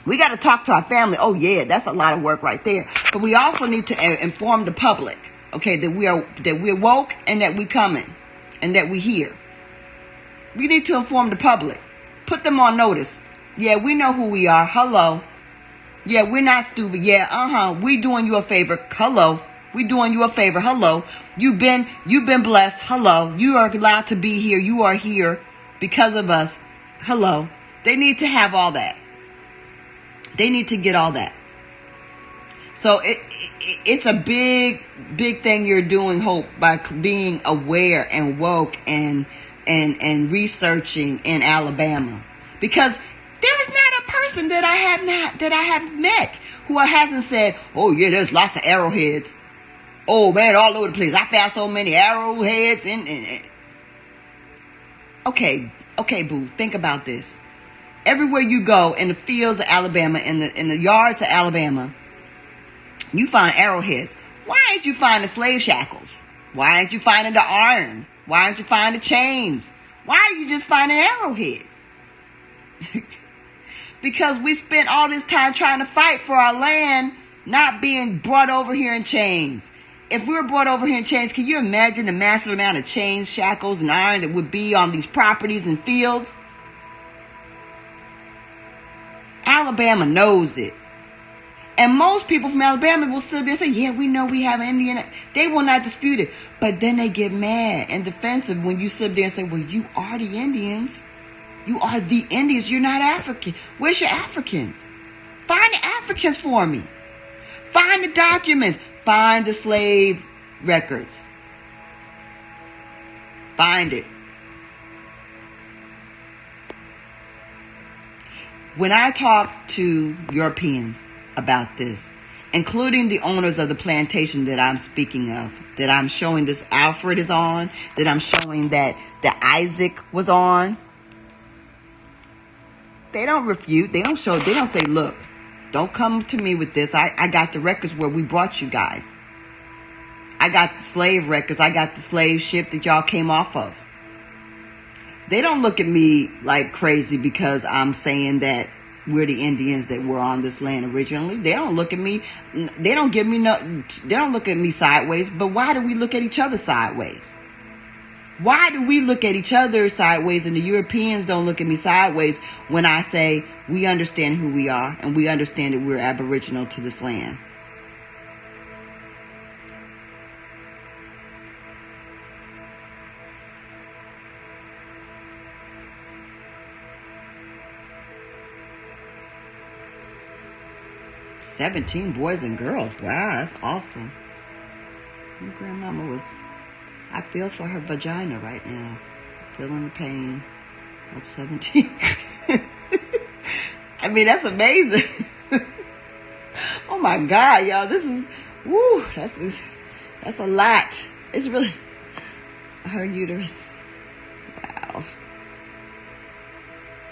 We got to talk to our family. Oh yeah, that's a lot of work right there. But we also need to inform the public, okay, that we're woke and that we coming and that we here. We need to inform the public. Put them on notice. Yeah, we know who we are. Hello. Yeah, we're not stupid. Yeah, we doing you a favor. Hello. We doing you a favor. Hello. You've been blessed. Hello. You are allowed to be here. You are here because of us. Hello. They need to have all that. They need to get all that. So it's a big thing you're doing, Hope, by being aware and woke and researching in Alabama, because there is not a person that I have met who hasn't said, "Oh yeah, there's lots of arrowheads. Oh man, all over the place. I found so many arrowheads." Okay, boo. Think about this. Everywhere you go in the fields of Alabama, in the yards of Alabama, you find arrowheads. Why ain't you finding slave shackles? Why ain't you finding the iron? Why aren't you finding the chains? Why are you just finding arrowheads? Because we spent all this time trying to fight for our land, not being brought over here in chains. If we were brought over here in chains, can you imagine the massive amount of chains, shackles, and iron that would be on these properties and fields? Alabama knows it. And most people from Alabama will sit there and say, yeah, we know we have an Indian. They will not dispute it. But then they get mad and defensive when you sit there and say, well, you are the Indians. You are the Indians. You're not African. Where's your Africans? Find the Africans for me. Find the documents. Find the slave records. Find it. When I talk to Europeans about this, including the owners of the plantation that I'm speaking of, that I'm showing this Alfred is on, that I'm showing that Isaac was on, they don't refute. They don't say, look, don't come to me with this. I got the records where we brought you guys. I got the slave records. I got the slave ship that y'all came off of. They don't look at me like crazy because I'm saying that we're the Indians that were on this land originally. They don't look at me. They don't look at me sideways. But why do we look at each other sideways? Why do we look at each other sideways and the Europeans don't look at me sideways when I say we understand who we are and we understand that we're aboriginal to this land? "17 boys and girls. Wow, that's awesome." My grandmama was... I feel for her vagina right now. Feeling the pain of 17. I mean, that's amazing. Oh my God, y'all. This is... Woo, that's a lot. It's really... Her uterus. Wow.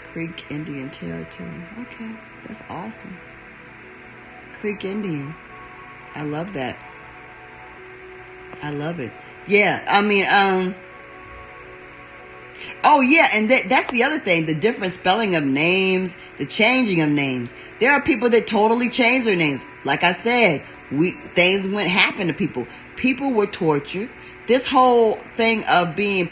Creek Indian Territory. Okay, that's awesome. Creek Indian. I love that. I love it. Yeah, I mean, oh yeah, and that's the other thing, the different spelling of names, the changing of names. There are people that totally change their names. Like I said, things happen to people. People were tortured. This whole thing of being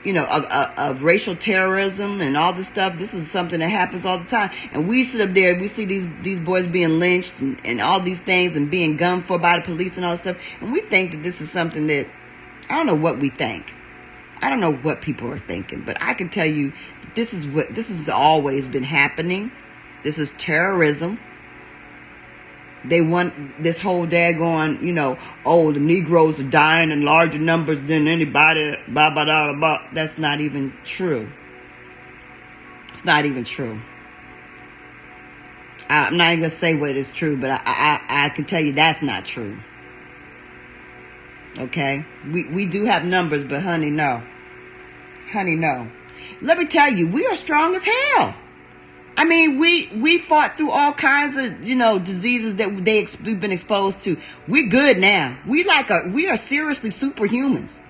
of racial terrorism and all this stuff. This is something that happens all the time. And we sit up there, we see these boys being lynched and all these things and being gunned for by the police and all this stuff. And we think that this is something that, I don't know what we think. I don't know what people are thinking. But I can tell you that this has always been happening. This is terrorism. They want this whole daggone, the Negroes are dying in larger numbers than anybody, blah, blah, blah, blah. That's not even true. It's not even true. I'm not even going to say what is true, but I can tell you that's not true. Okay? We do have numbers, but honey, no. Honey, no. Let me tell you, we are strong as hell. I mean, we fought through all kinds of, diseases that we've been exposed to. We're good now. We are seriously superhumans.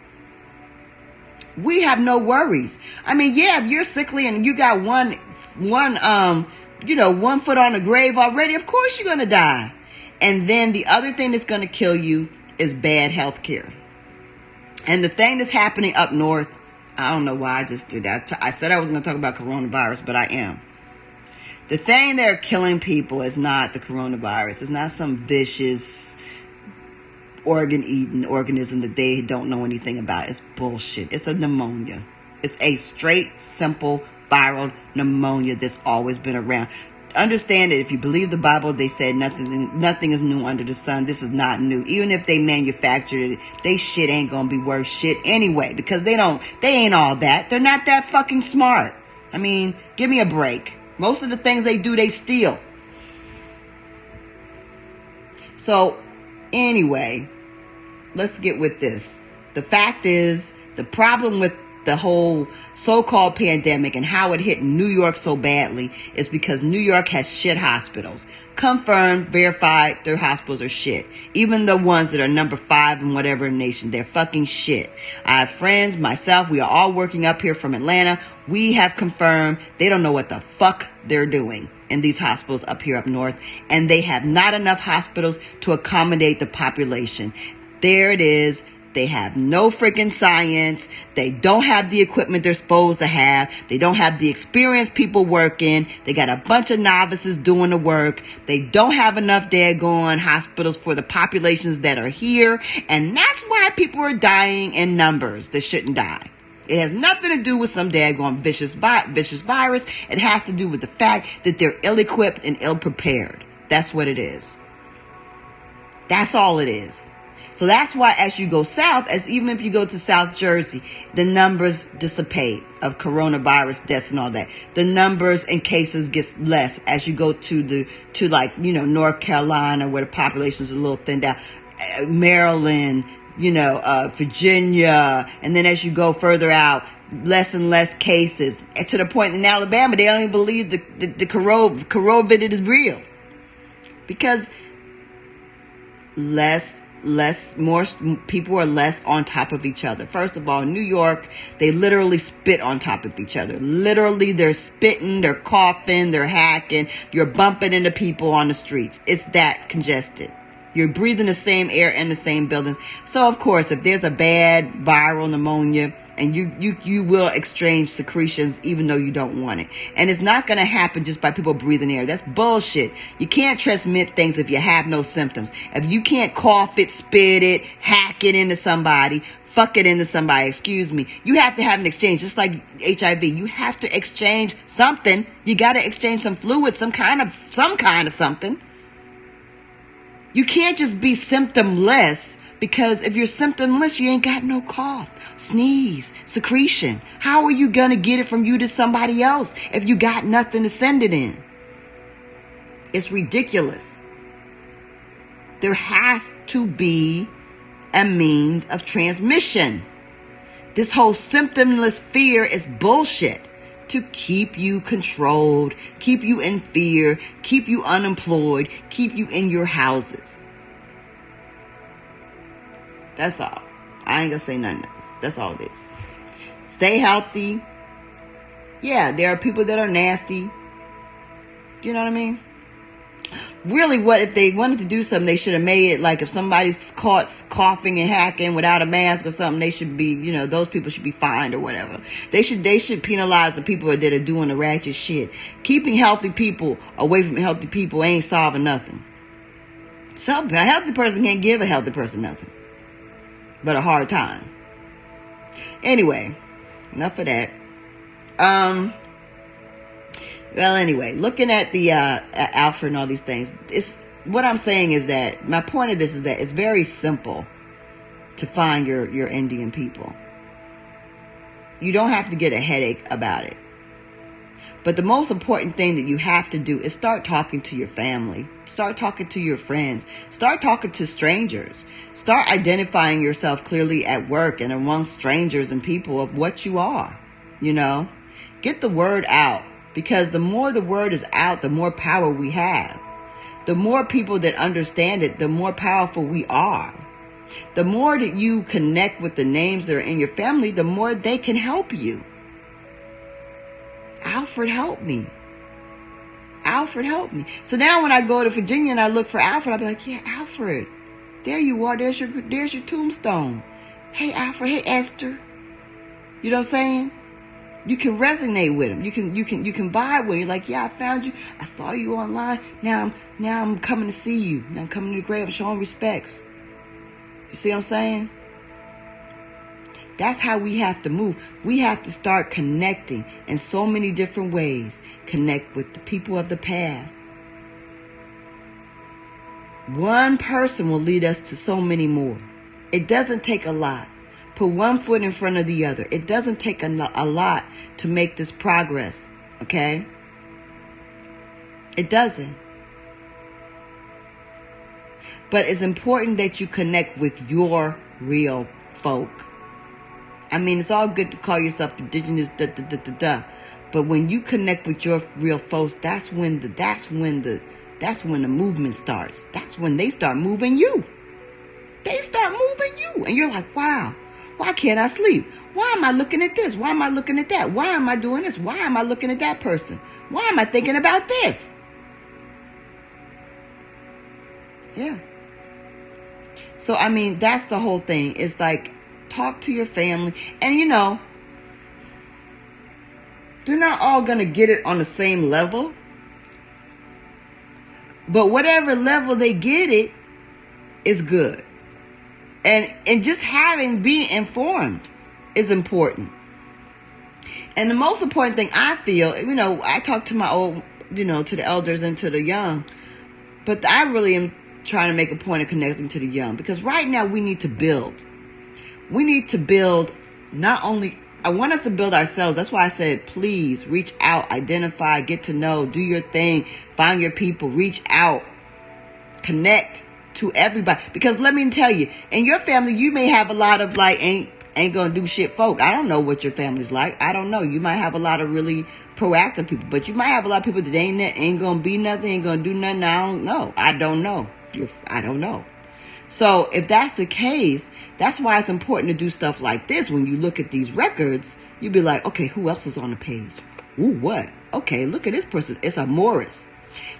We have no worries. I mean, yeah, if you're sickly and you got one foot on the grave already, of course you're going to die. And then the other thing that's going to kill you is bad health care. And the thing that's happening up north, I don't know why I just did that. I said I was going to talk about coronavirus, but I am. The thing they're killing people is not the coronavirus. It's not some vicious organ-eating organism that they don't know anything about. It's bullshit. It's a pneumonia. It's a straight, simple, viral pneumonia that's always been around. Understand that if you believe the Bible, they said nothing is new under the sun. This is not new. Even if they manufactured it, they shit ain't gonna be worth shit anyway, because they ain't all that. They're not that fucking smart. I mean, give me a break. Most of the things they do, they steal. So, anyway, let's get with this. The fact is, the problem with the whole so-called pandemic and how it hit New York so badly is because New York has shit hospitals. Confirmed, verified, their hospitals are shit. Even the ones that are number 5 in whatever nation, they're fucking shit. I have friends, myself, we are all working up here from Atlanta. We have confirmed they don't know what the fuck they're doing in these hospitals up here up north. And they have not enough hospitals to accommodate the population. There it is. They have no freaking science. They don't have the equipment they're supposed to have. They don't have the experienced people working. They got a bunch of novices doing the work. They don't have enough daggone hospitals for the populations that are here. And that's why people are dying in numbers that shouldn't die. It has nothing to do with some daggone vicious virus. It has to do with the fact that they're ill-equipped and ill-prepared. That's what it is. That's all it is. So that's why as you go south, even if you go to South Jersey, the numbers dissipate of coronavirus deaths and all that. The numbers and cases get less as you go to North Carolina, where the population is a little thinned out, Maryland, Virginia, and then as you go further out, less and less cases, and to the point in Alabama they don't even believe the COVID is real, because more people are less on top of each other. First of all, in New York, they literally spit on top of each other. Literally, they're spitting, they're coughing, they're hacking, you're bumping into people on the streets. It's that congested. You're breathing the same air in the same buildings. So, of course, if there's a bad viral pneumonia, and you will exchange secretions even though you don't want it. And it's not going to happen just by people breathing air. That's bullshit. You can't transmit things if you have no symptoms. If you can't cough it, spit it, hack it into somebody, fuck it into somebody, excuse me. You have to have an exchange, just like HIV. You have to exchange something. You got to exchange some fluid, some kind of something. You can't just be symptomless, because if you're symptomless, you ain't got no cough, sneeze, secretion. How are you going to get it from you to somebody else if you got nothing to send it in? It's ridiculous. There has to be a means of transmission. This whole symptomless fear is bullshit to keep you controlled, keep you in fear, keep you unemployed, keep you in your houses. That's all. I ain't gonna say nothing else. That's all it is. Stay healthy. Yeah, there are people that are nasty. You know what I mean? Really, what if they wanted to do something, they should have made it like if somebody's caught coughing and hacking without a mask or something, they should be, those people should be fined or whatever. They should penalize the people that are doing the ratchet shit. Keeping healthy people away from healthy people ain't solving nothing. So a healthy person can't give a healthy person nothing but a hard time. Anyway, enough of that. Well, anyway, looking at the Alfred and all these things, what I'm saying is that my point of this is that it's very simple to find your Indian people. You don't have to get a headache about it. But the most important thing that you have to do is start talking to your family. Start talking to your friends. Start talking to strangers. Start identifying yourself clearly at work and amongst strangers and people of what you are. Get the word out. Because the more the word is out, the more power we have. The more people that understand it, the more powerful we are. The more that you connect with the names that are in your family, the more they can help you. Alfred helped me. Alfred helped me. So now when I go to Virginia and I look for Alfred, I'll be like, yeah, Alfred, there you are. There's your tombstone. Hey, Alfred. Hey, Esther. You know what I'm saying? You can resonate with them. You can vibe with them. You're like, yeah, I found you. I saw you online. Now I'm coming to see you. Now I'm coming to the grave. I'm showing respect. You see what I'm saying? That's how we have to move. We have to start connecting in so many different ways. Connect with the people of the past. One person will lead us to so many more. It doesn't take a lot. Put one foot in front of the other. It doesn't take a lot to make this progress, okay? It doesn't. But it's important that you connect with your real folk. I mean, it's all good to call yourself indigenous, but when you connect with your real folks, that's when the movement starts. That's when they start moving you. They start moving you, and you're like, wow. Why can't I sleep? Why am I looking at this? Why am I looking at that? Why am I doing this? Why am I looking at that person? Why am I thinking about this? Yeah. So, I mean, that's the whole thing. It's like, talk to your family. And, they're not all going to get it on the same level. But whatever level they get it is good. And just being informed is important. And the most important thing I feel, I talk to my old, to the elders and to the young, but I really am trying to make a point of connecting to the young, because right now we need to build. We need to build I want us to build ourselves. That's why I said, please reach out, identify, get to know, do your thing, find your people, reach out, connect to everybody. Because let me tell you, in your family, you may have a lot of ain't gonna do shit folk. I don't know what your family's like. I don't know. You might have a lot of really proactive people, but you might have a lot of people that ain't gonna be nothing, ain't gonna do nothing. I don't know. I don't know. So if that's the case, that's why it's important to do stuff like this. When you look at these records, you'll be like, okay, who else is on the page? Ooh, what? Okay, look at this person. It's a Morris.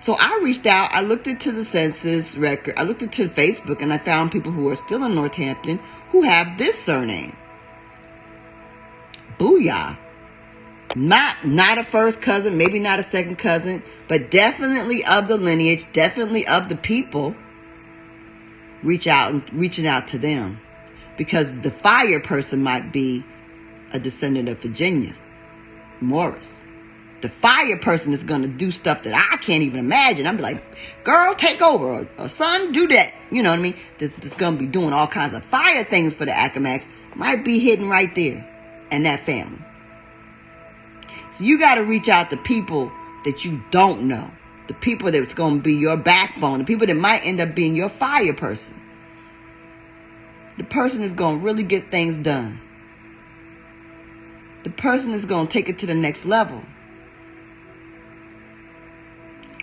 So I reached out, I looked into the census record, I looked into Facebook, and I found people who are still in Northampton who have this surname. Booyah. Not a first cousin, maybe not a second cousin, but definitely of the lineage, definitely of the people. Reaching out to them. Because the fire person might be a descendant of Virginia, Morris. The fire person is going to do stuff that I can't even imagine. I'm like, girl, take over. Or son, do that. You know what I mean? This going to be doing all kinds of fire things for the Accawmackes. Might be hidden right there in that family. So you got to reach out to people that you don't know. The people that's going to be your backbone. The people that might end up being your fire person. The person is going to really get things done. The person is going to take it to the next level.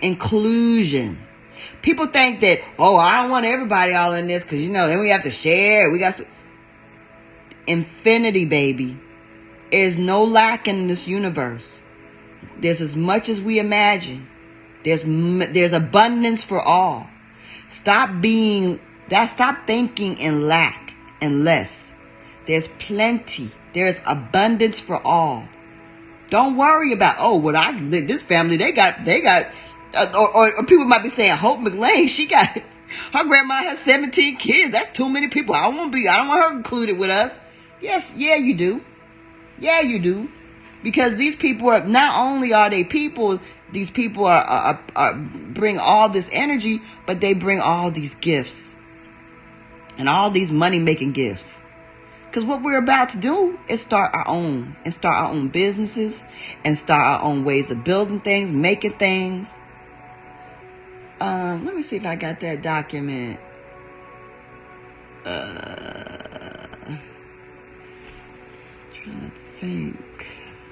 Inclusion. People think that, I don't want everybody all in this because, then we have to share. We got infinity, baby. There's no lack in this universe. There's as much as we imagine. There's abundance for all. Stop thinking in lack and less. There's plenty. There's abundance for all. Don't worry about, this family, they got, or people might be saying, Hope McLean, her grandma has 17 kids. That's too many people. I don't want her included with us. Yes, yeah, you do. Yeah, you do. Because these people are, not only are they people, these people are bring all this energy, but they bring all these gifts and all these money-making gifts. Because what we're about to do is start our own businesses and start our own ways of building things, making things. Let me see if I got that document. Trying to think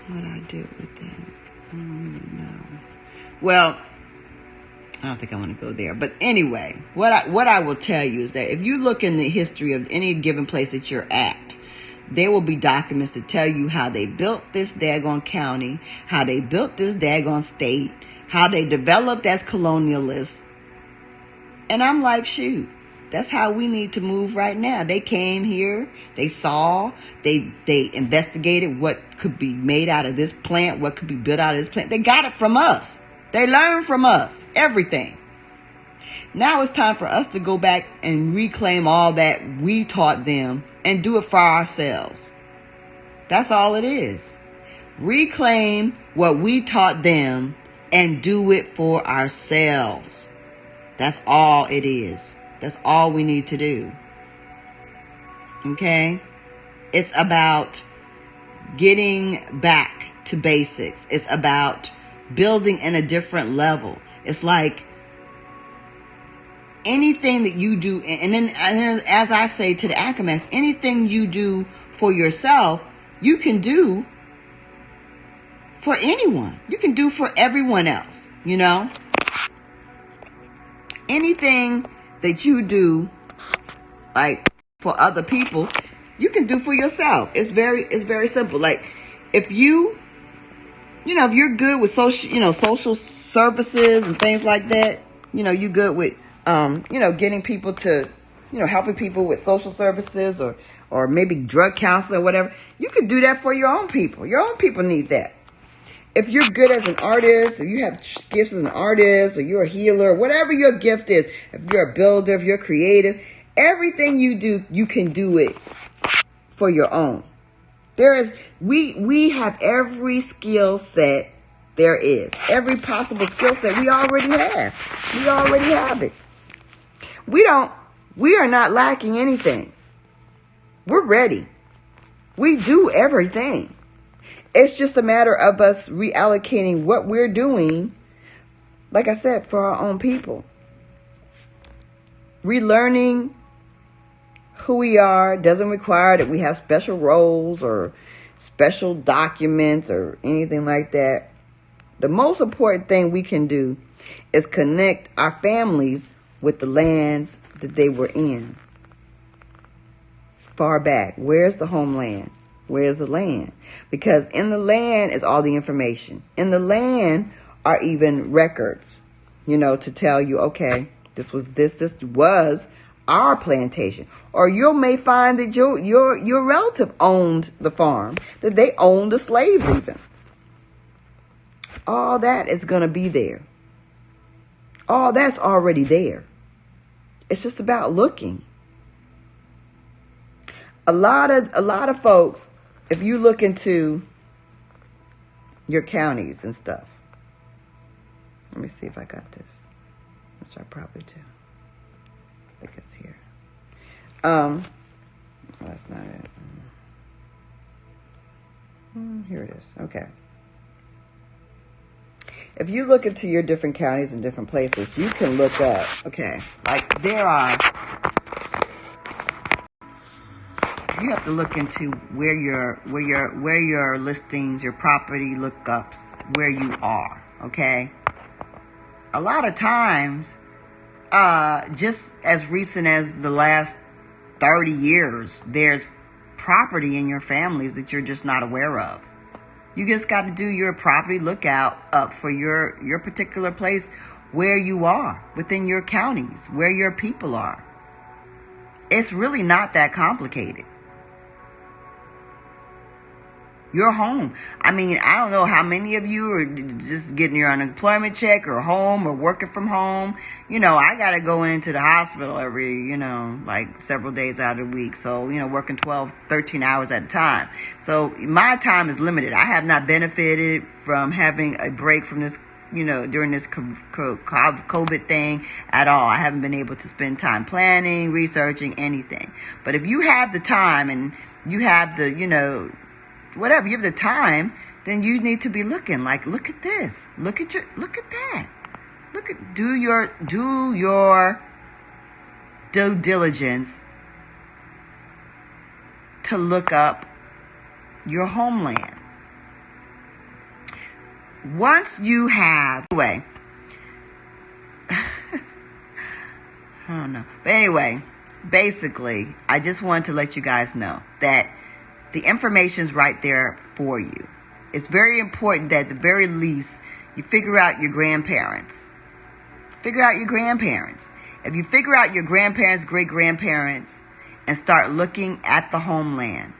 what I did with it. I don't even know. Well, I don't think I want to go there. But anyway, what I will tell you is that if you look in the history of any given place that you're at, there will be documents to tell you how they built this daggone county, how they built this daggone state, how they developed as colonialists. And I'm like, shoot, that's how we need to move right now. They came here, they saw, they investigated what could be made out of this plant, what could be built out of this plant. They got it from us. They learned from us, everything. Now it's time for us to go back and reclaim all that we taught them and do it for ourselves. That's all it is. Reclaim what we taught them and do it for ourselves. That's all it is. That's all we need to do. Okay? It's about getting back to basics. It's about building in a different level. It's like anything that you do, and then as I say to the Accawmacks, anything you do for yourself, you can do for anyone. You can do for everyone else, you know? Anything that you do, like for other people, you can do for yourself. It's very simple. Like if you're good with social services and things like that, you're good with, getting people to, helping people with social services or maybe drug counseling or whatever. You can do that for your own people. Your own people need that. If you're good as an artist, if you have gifts as an artist, or you're a healer, whatever your gift is, if you're a builder, if you're creative, everything you do, you can do it for your own. We have every skill set there is. Every possible skill set we already have. We already have it. We are not lacking anything. We're ready. We do everything. It's just a matter of us reallocating what we're doing, like I said, for our own people. Relearning who we are doesn't require that we have special roles or special documents or anything like that. The most important thing we can do is connect our families with the lands that they were in. Far back. Where's the homeland? Where's the land? Because in the land is all the information. In the land are even records, to tell you, okay, this was our plantation. Or you may find that your relative owned the farm, that they owned the slaves even. All that is going to be there. All that's already there. It's just about looking. A lot of folks, if you look into your counties and stuff, let me see if I got this, which I probably do. I think it's here. That's not it. Here it is. Okay. If you look into your different counties and different places, you can look up, okay, like you have to look into where your listings, your property lookups, where you are, okay? A lot of times, just as recent as the last 30 years, there's property in your families that you're just not aware of. You just got to do your property lookout up for your particular place where you are, within your counties, where your people are. It's really not that complicated. Your home. I mean, I don't know how many of you are just getting your unemployment check or home or working from home. You know, I got to go into the hospital every, like several days out of the week. So, working 12, 13 hours at a time. So my time is limited. I have not benefited from having a break from this, during this COVID thing at all. I haven't been able to spend time planning, researching, anything. But if you have the time and you have the, whatever, you have the time, then you need to be looking like, look at this, look at that, do your due diligence to look up your homeland. Once you have, anyway, I don't know, but anyway, basically, I just wanted to let you guys know that the information's right there for you. It's very important that at the very least you figure out your grandparents. Figure out your grandparents. If you figure out your grandparents, great-grandparents, and start looking at the homeland,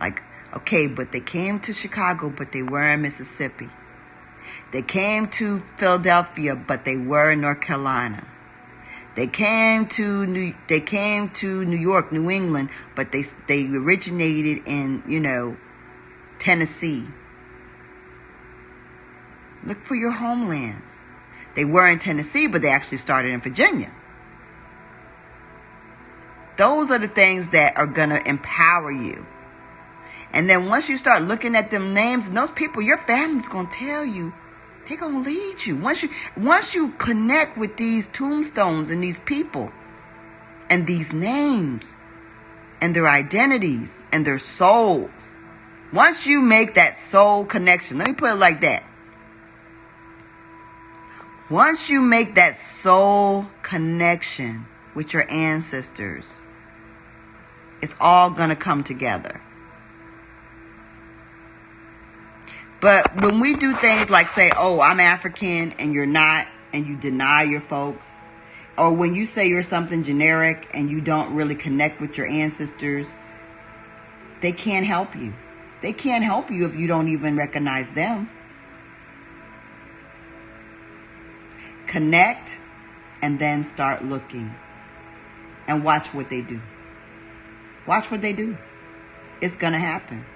like, okay, but they came to Chicago, but they were in Mississippi. They came to Philadelphia, but they were in North Carolina. They came to New York, New England, but they originated in, Tennessee. Look for your homelands. They were in Tennessee, but they actually started in Virginia. Those are the things that are going to empower you. And then once you start looking at them names and those people, your family's going to tell you. They're going to lead you. Once you connect with these tombstones and these people and these names and their identities and their souls, once you make that soul connection, let me put it like that. Once you make that soul connection with your ancestors, it's all going to come together. But when we do things like say, oh, I'm African and you're not, and you deny your folks, or when you say you're something generic and you don't really connect with your ancestors, they can't help you. They can't help you if you don't even recognize them. Connect and then start looking and watch what they do. Watch what they do. It's going to happen.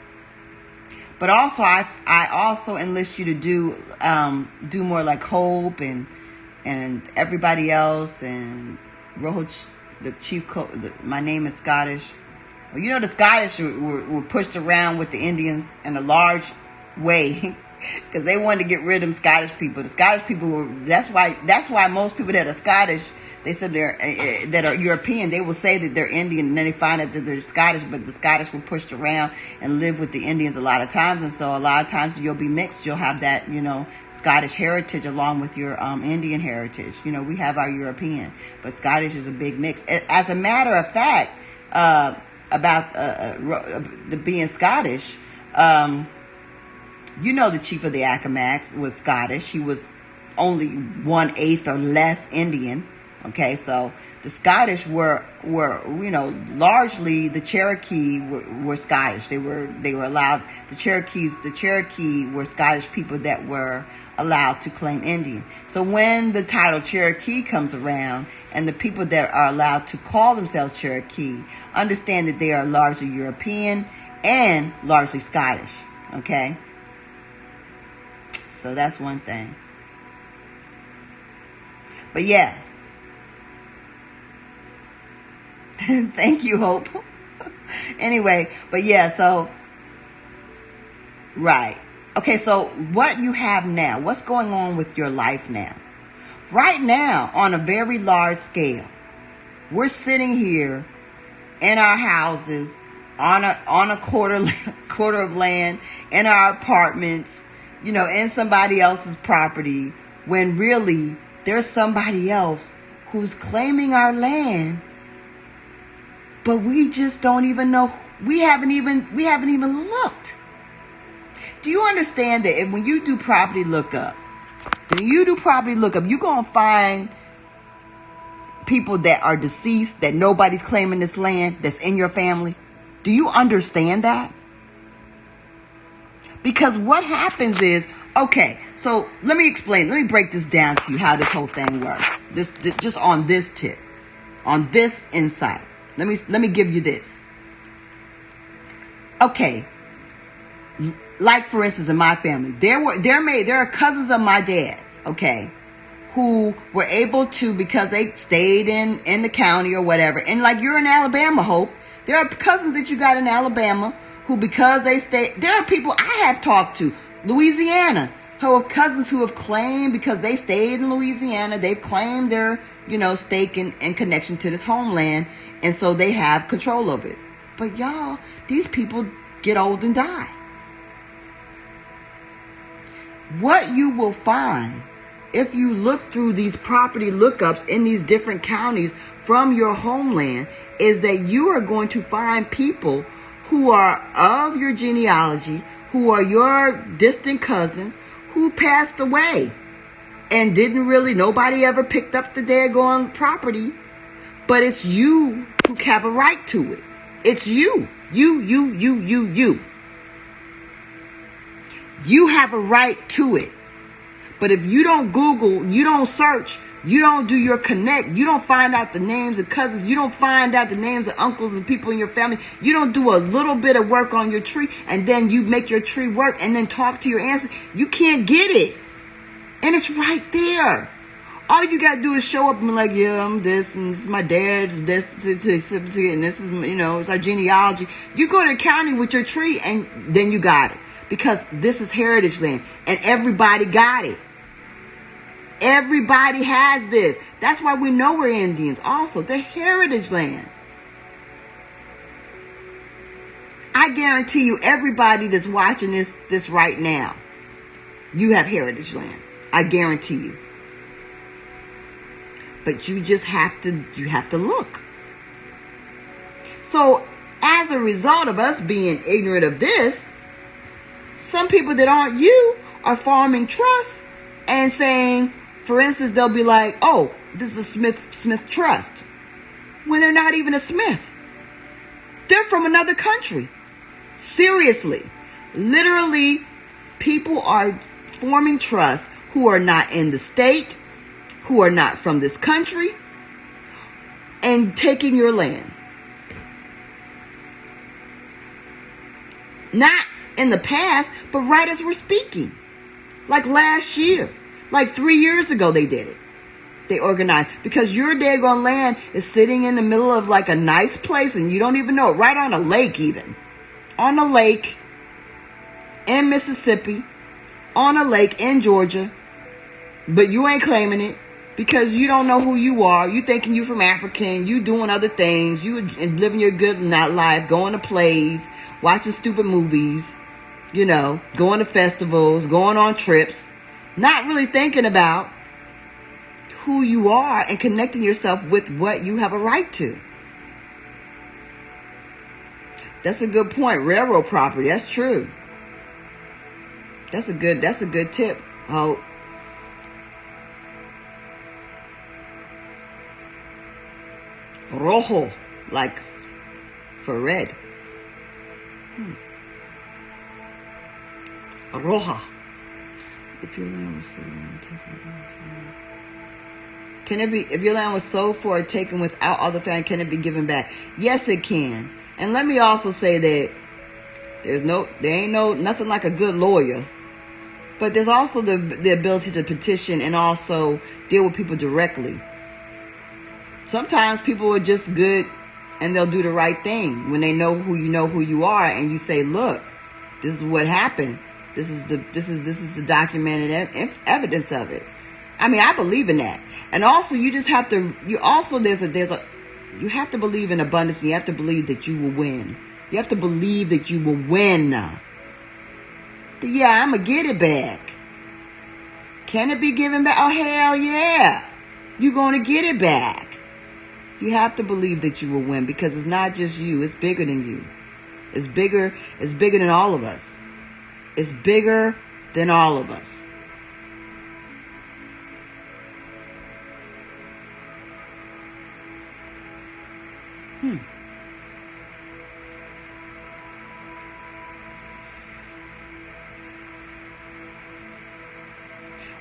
But also, I also enlist you to do more like Hope and everybody else and Roach, the chief. My name is Scottish. Well, the Scottish were pushed around with the Indians in a large way because they wanted to get rid of them Scottish people. The Scottish people were. That's why most people that are Scottish, they said that are European, they will say that they're Indian, and then they find out that they're Scottish, but the Scottish were pushed around and live with the Indians a lot of times, and so a lot of times you'll be mixed. You'll have that, Scottish heritage along with your Indian heritage. We have our European, but Scottish is a big mix. As a matter of fact, about the being Scottish, the chief of the Accawmacke was Scottish. He was only 1/8 or less Indian. Okay, so the Scottish were largely the Cherokee were Scottish. They were allowed, the Cherokee were Scottish people that were allowed to claim Indian. So when the title Cherokee comes around and the people that are allowed to call themselves Cherokee understand that they are largely European and largely Scottish. Okay, so that's one thing. But yeah. Thank you, Hope. Anyway, but yeah, so, right. Okay, so what you have now, what's going on with your life now? Right now, on a very large scale, we're sitting here in our houses, on a quarter of land, in our apartments, in somebody else's property, when really there's somebody else who's claiming our land. But we just don't even know. We haven't even looked. Do you understand that when you do property lookup, you're going to find people that are deceased, that nobody's claiming this land, that's in your family? Do you understand that? Because what happens is, okay, so let me explain. Let me break this down to you how this whole thing works. This just on this tip, on this insight. Let me give you this. Okay, like for instance, in my family, there are cousins of my dad's, okay, who were able to, because they stayed in the county or whatever, and like you're in Alabama, Hope, there are cousins that you got in Alabama who, because they stay, there are people I have talked to, Louisiana, who have cousins who have claimed, because they stayed in Louisiana, they've claimed their, stake and connection to this homeland, and so they have control of it. But y'all, these people get old and die. What you will find if you look through these property lookups in these different counties from your homeland is that you are going to find people who are of your genealogy, who are your distant cousins, who passed away and nobody ever picked up the daggone property, but it's you who have a right to it. It's you. You. You have a right to it. But if you don't Google, you don't search, you don't do your connect, you don't find out the names of cousins, you don't find out the names of uncles and people in your family, you don't do a little bit of work on your tree, and then you make your tree work and then talk to your ancestors, you can't get it. And it's right there. All you got to do is show up and be like, yeah, I'm this, and this is my dad's, this, and this is, it's our genealogy. You go to the county with your tree, and then you got it. Because this is heritage land, and everybody got it. Everybody has this. That's why we know we're Indians. Also, the heritage land. I guarantee you, everybody that's watching this right now, you have heritage land. I guarantee you. But you just have to look. So, as a result of us being ignorant of this, some people that aren't you are farming trusts and saying, for instance, they'll be like, oh, this is a Smith trust. When they're not even a Smith. They're from another country. Seriously. Literally, people are forming trusts who are not in the state, who are not from this country, and taking your land. Not in the past, but right as we're speaking. Like last year. Like 3 years ago they did it. They organized. Because your daggone land is sitting in the middle of like a nice place and you don't even know it. Right on a lake even. On a lake in Mississippi. On a lake in Georgia. But you ain't claiming it. Because you don't know who you are. You thinking you from Africa and you doing other things. You living your good life. Going to plays. Watching stupid movies. Going to festivals. Going on trips. Not really thinking about who you are and connecting yourself with what you have a right to. That's a good point. Railroad property. That's true. That's a good tip. Oh. Rojo, like for red. Roja. If your land was sold and taken, can it be? If your land was sold for or taken without other family, can it be given back? Yes, it can. And let me also say that there ain't nothing like a good lawyer, but there's also the ability to petition and also deal with people directly. Sometimes people are just good and they'll do the right thing when they know who you are, and you say, look, this is what happened. This is the documented evidence of it. I mean, I believe in that. And also, you have to believe in abundance, and you have to believe that you will win. You have to believe that you will win. Yeah, I'm going to get it back. Can it be given back? Oh, hell yeah. You're going to get it back. You have to believe that you will win, because it's not just you. It's bigger than you. It's bigger than all of us. is bigger than all of us.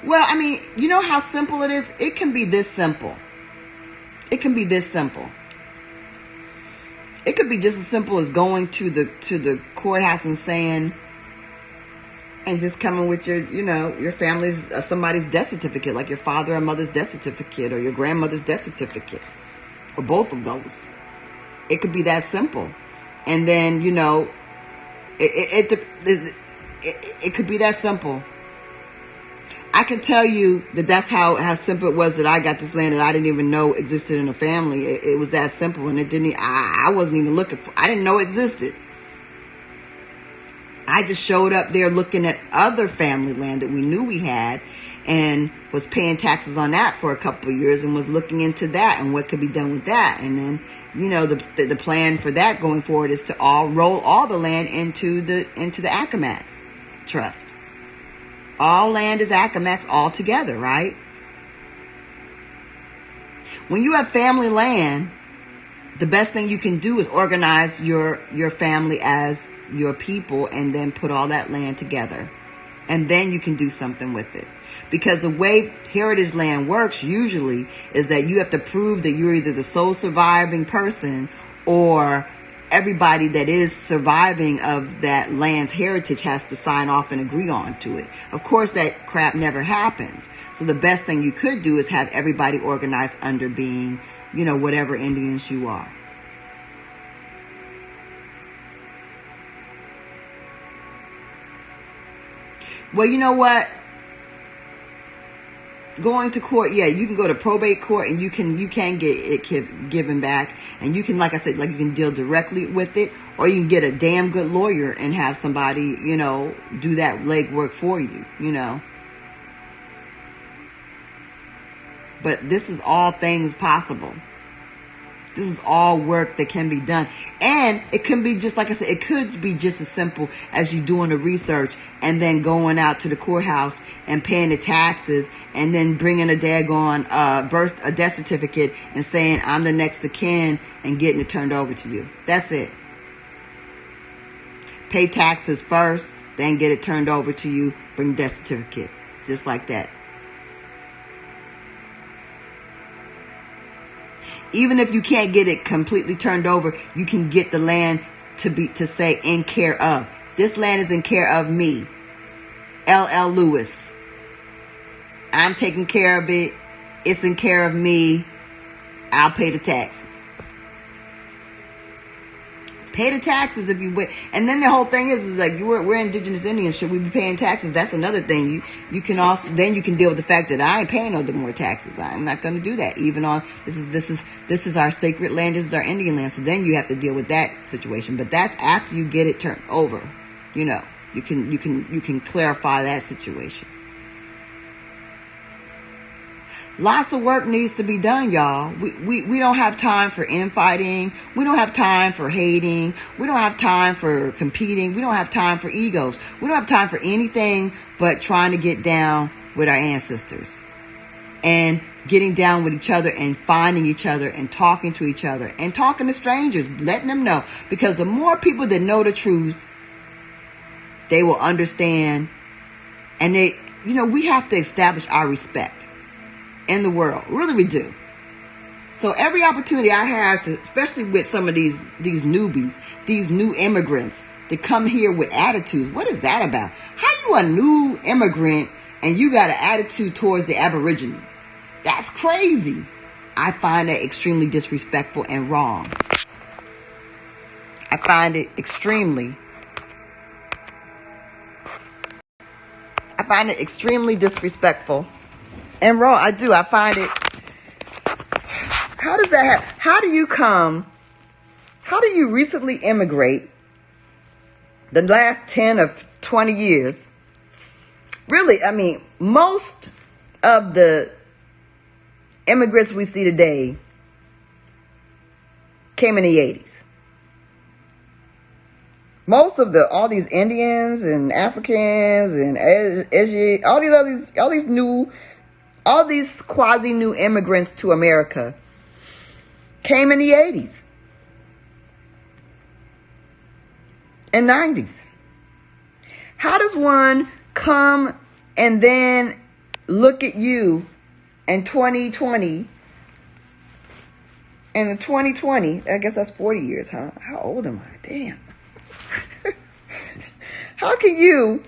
Well, I mean, you know how simple it is? It can be this simple. It can be this simple. It could be just as simple as going to the courthouse and saying, and just coming with your family's, somebody's death certificate, like your father or mother's death certificate or your grandmother's death certificate, or both of those. It could be that simple. And then, it could be that simple. I can tell you that's how simple it was that I got this land that I didn't even know existed in a family. It was that simple, and I wasn't even looking for. I didn't know it existed. I just showed up there looking at other family land that we knew we had, and was paying taxes on that for a couple of years, and was looking into that and what could be done with that. And then, the plan for that going forward is to roll all the land into the Accawmacke trust. All land is Accawmacke all together, right? When you have family land, the best thing you can do is organize your family as your people, and then put all that land together. And then you can do something with it. Because the way heritage land works usually is that you have to prove that you're either the sole surviving person, or everybody that is surviving of that land's heritage has to sign off and agree on to it. Of course, that crap never happens. So the best thing you could do is have everybody organized under being, whatever Indians you are. Well, you know what? Going to court, yeah, you can go to probate court, and you can get it given back, and you can, like I said, you can deal directly with it, or you can get a damn good lawyer and have somebody, do that legwork for you, But this is all things possible. This is all work that can be done. And it can be just, like I said, it could be just as simple as you doing the research and then going out to the courthouse and paying the taxes, and then bringing a daggone a death certificate and saying, I'm the next of kin, and getting it turned over to you. That's it. Pay taxes first, then get it turned over to you, bring death certificate. Just like that. Even if you can't get it completely turned over, you can get the land to say in care of. This land is in care of me, L.L. Lewis. I'm taking care of it. It's in care of me. I'll pay the taxes. Pay the taxes if you wait. And then the whole thing is like, we're indigenous Indians. Should we be paying taxes? That's another thing. You can also, then you can deal with the fact that I ain't paying no more taxes. I'm not going to do that. Even on, this is our sacred land. This is our Indian land. So then you have to deal with that situation. But that's after you get it turned over. You can clarify that situation. Lots of work needs to be done, y'all. We don't have time for infighting. We don't have time for hating. We don't have time for competing. We don't have time for egos. We don't have time for anything but trying to get down with our ancestors. And getting down with each other and finding each other and talking to each other and talking to strangers, letting them know. Because the more people that know the truth, they will understand. And we have to establish our respect in the world. Really, we do. So every opportunity I have to, especially with some of these newbies, these new immigrants that come here with attitudes. What is that about? How you a new immigrant and you got an attitude towards the Aboriginal? That's crazy. I find that extremely disrespectful and wrong. I find it extremely disrespectful and wrong. I do. I find it. How does that happen? How do you recently immigrate the last 10 or 20 years? Really, I mean, most of the immigrants we see today came in the 80s. Most of all these Indians and Africans and all these quasi new immigrants to America came in the 80s and 90s. How does one come and then look at you in 2020? And in 2020, I guess that's 40 years, huh? How old am I? Damn. How can you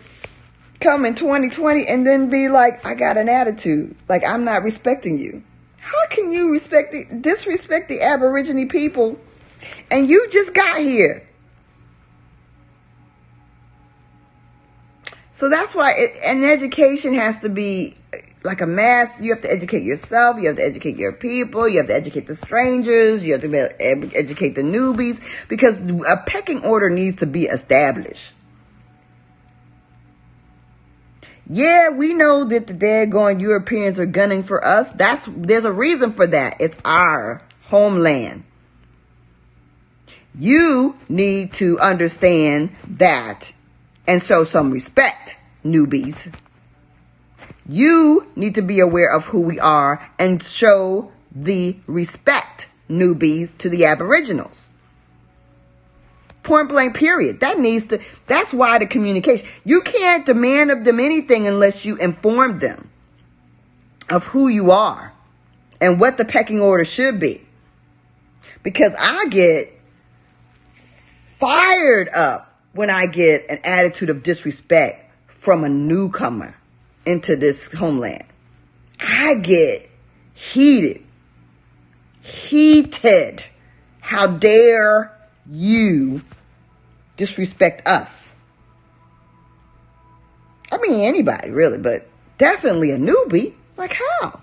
come in 2020 and then be like, I got an attitude, like I'm not respecting you? How can you disrespect the Aborigine people and you just got here? So that's why an education has to be like a mass. You have to educate yourself. You have to educate your people. You have to educate the strangers. You have to educate the newbies, because a pecking order needs to be established. Yeah, we know that the daggone Europeans are gunning for us. There's a reason for that. It's our homeland. You need to understand that and show some respect, newbies. You need to be aware of who we are and show the respect, newbies, to the Aboriginals. Point blank, period. That's why the communication. You can't demand of them anything unless you inform them of who you are and what the pecking order should be. Because I get fired up when I get an attitude of disrespect from a newcomer into this homeland. I get heated. How dare you disrespect us? I mean, anybody really, but definitely a newbie. Like, how?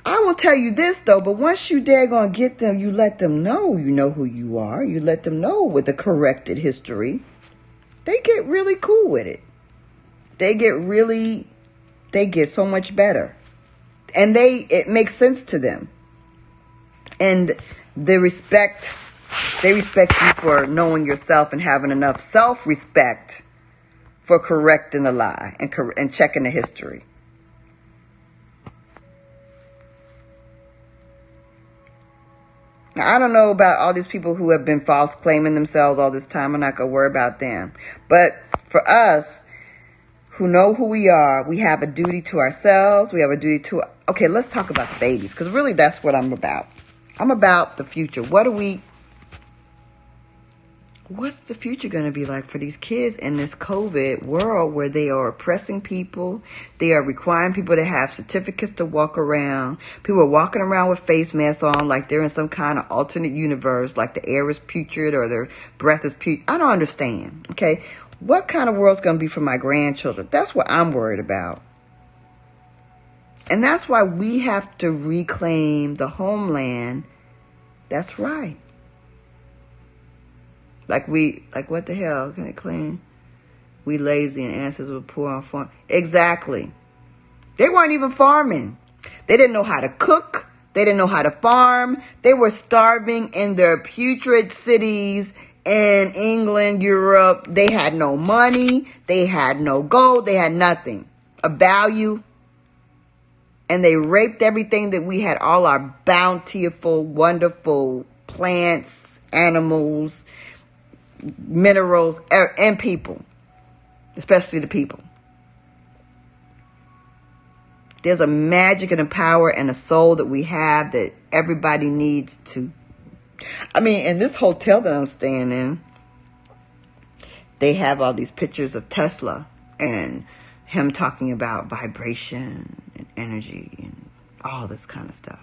I will tell you this though, but once you daggone get them, you let them know you know who you are. You let them know with the corrected history. They get really cool with it. They get so much better. And it makes sense to them. And they respect you for knowing yourself and having enough self-respect for correcting the lie and checking the history. Now, I don't know about all these people who have been false claiming themselves all this time. I'm not going to worry about them. But for us who know who we are, we have a duty to ourselves. We have a duty to... Okay, let's talk about the babies, because really that's what I'm about. I'm about the future. What's the future going to be like for these kids in this COVID world where they are oppressing people? They are requiring people to have certificates to walk around. People are walking around with face masks on like they're in some kind of alternate universe, like the air is putrid or their breath is putrid. I don't understand, okay? What kind of world's going to be for my grandchildren? That's what I'm worried about. And that's why we have to reclaim the homeland. That's right. Like what the hell can it claim? We lazy and ancestors were poor on farm. Exactly. They weren't even farming. They didn't know how to cook. They didn't know how to farm. They were starving in their putrid cities in England, Europe. They had no money. They had no gold. They had nothing of value. And they raped everything that we had, all our bountiful, wonderful plants, animals, minerals, and people, especially the people. There's a magic and a power and a soul that we have that everybody needs to. I mean, in this hotel that I'm staying in, they have all these pictures of Tesla and him talking about vibration and energy and all this kind of stuff.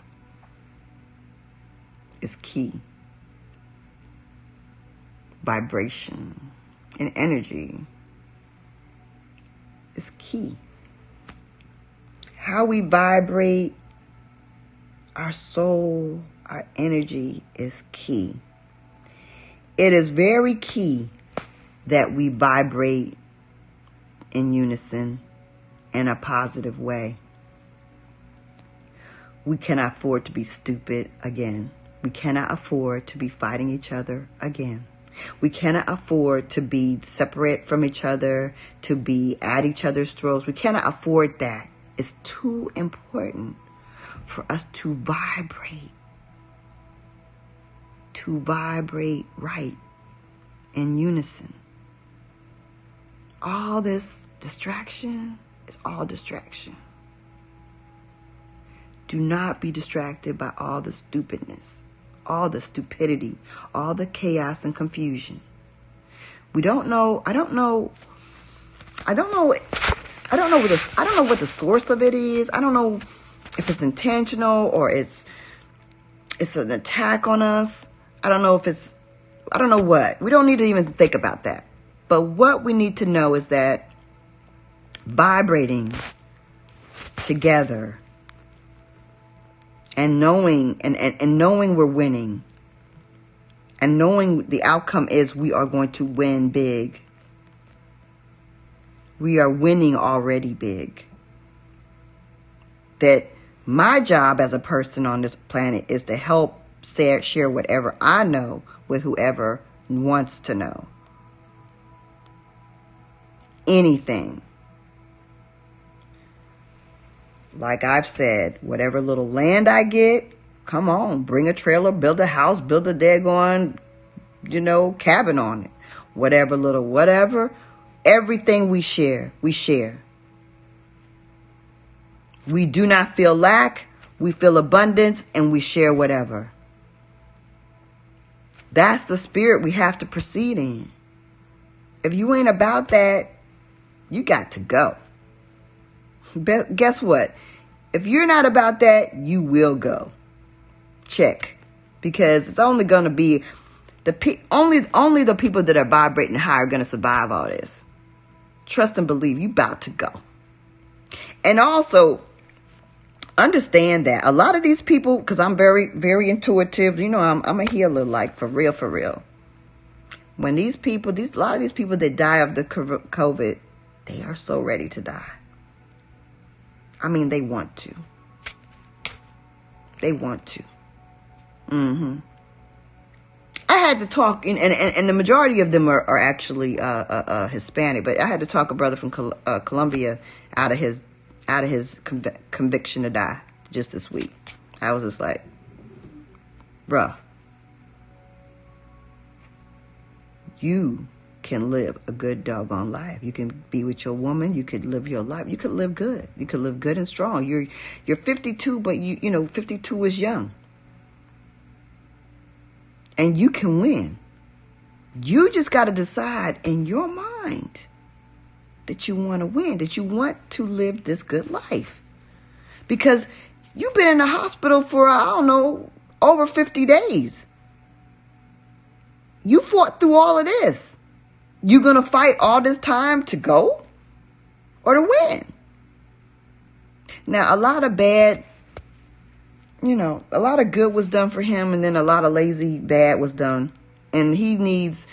It's key. Vibration and energy is key. How we vibrate, our soul, our energy is key. It is very key that we vibrate in unison in a positive way. We cannot afford to be stupid again. We cannot afford to be fighting each other again. We cannot afford to be separate from each other, to be at each other's throats. We cannot afford that. It's too important for us to vibrate right in unison. All this distraction is all distraction. Do not be distracted by all the stupidness, all the stupidity, all the chaos and confusion. I don't know what the source of it is. I don't know if it's intentional or it's an attack on us. I don't know what. We don't need to even think about that. But what we need to know is that vibrating together and knowing we're winning and knowing the outcome is we are going to win big. We are winning already big. That my job as a person on this planet is to help share whatever I know with whoever wants to know. Anything. Like I've said, whatever little land I get, come on, bring a trailer, build a house, build a daggone, cabin on it. Whatever. Everything we share. We do not feel lack, we feel abundance, and we share whatever. That's the spirit we have to proceed in. If you ain't about that, you got to go. But guess what? If you're not about that, you will go. Check. Because it's only going to be only the people that are vibrating high are going to survive all this. Trust and believe you about to go. And also, understand that a lot of these people, because I'm very, very intuitive, I'm a healer, like for real. When a lot of these people that die of the COVID, they are so ready to die. I mean, they want to. I had to talk, and the majority of them are actually Hispanic, but I had to talk a brother from Colombia out of his conviction to die just this week. I was just like, bruh, you can live a good doggone life. You can be with your woman. You could live your life. You could live good. You could live good and strong. You're 52, but 52 is young. And you can win. You just got to decide in your mind that you want to win, that you want to live this good life. Because you've been in the hospital for, over 50 days. You fought through all of this. You going to fight all this time to go or to win? Now, a lot of bad, a lot of good was done for him, and then a lot of lazy bad was done. And he needs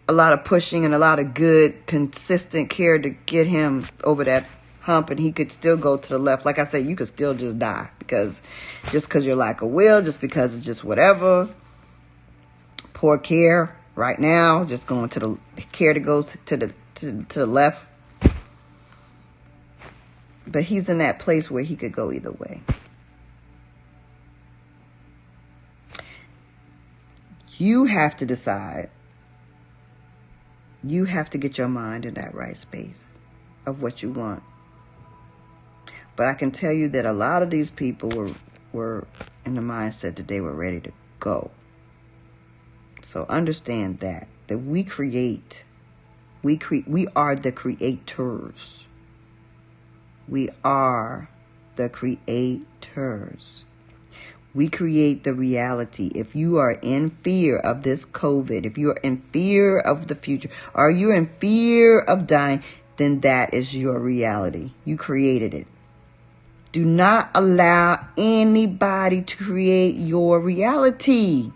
a lot of pushing and a lot of good, consistent care to get him over that hump, and he could still go to the left. Like I said, you could still just die because you're lack of will, just because it's just whatever. Poor care right now, just going to the care that goes to the left. But he's in that place where he could go either way. You have to decide. You have to get your mind in that right space of what you want. But I can tell you that a lot of these people were in the mindset that they were ready to go. So understand that we are the creators. We are the creators. We create the reality. If you are in fear of this COVID, if you are in fear of the future, or you're in fear of dying, then that is your reality. You created it. Do not allow anybody to create your reality.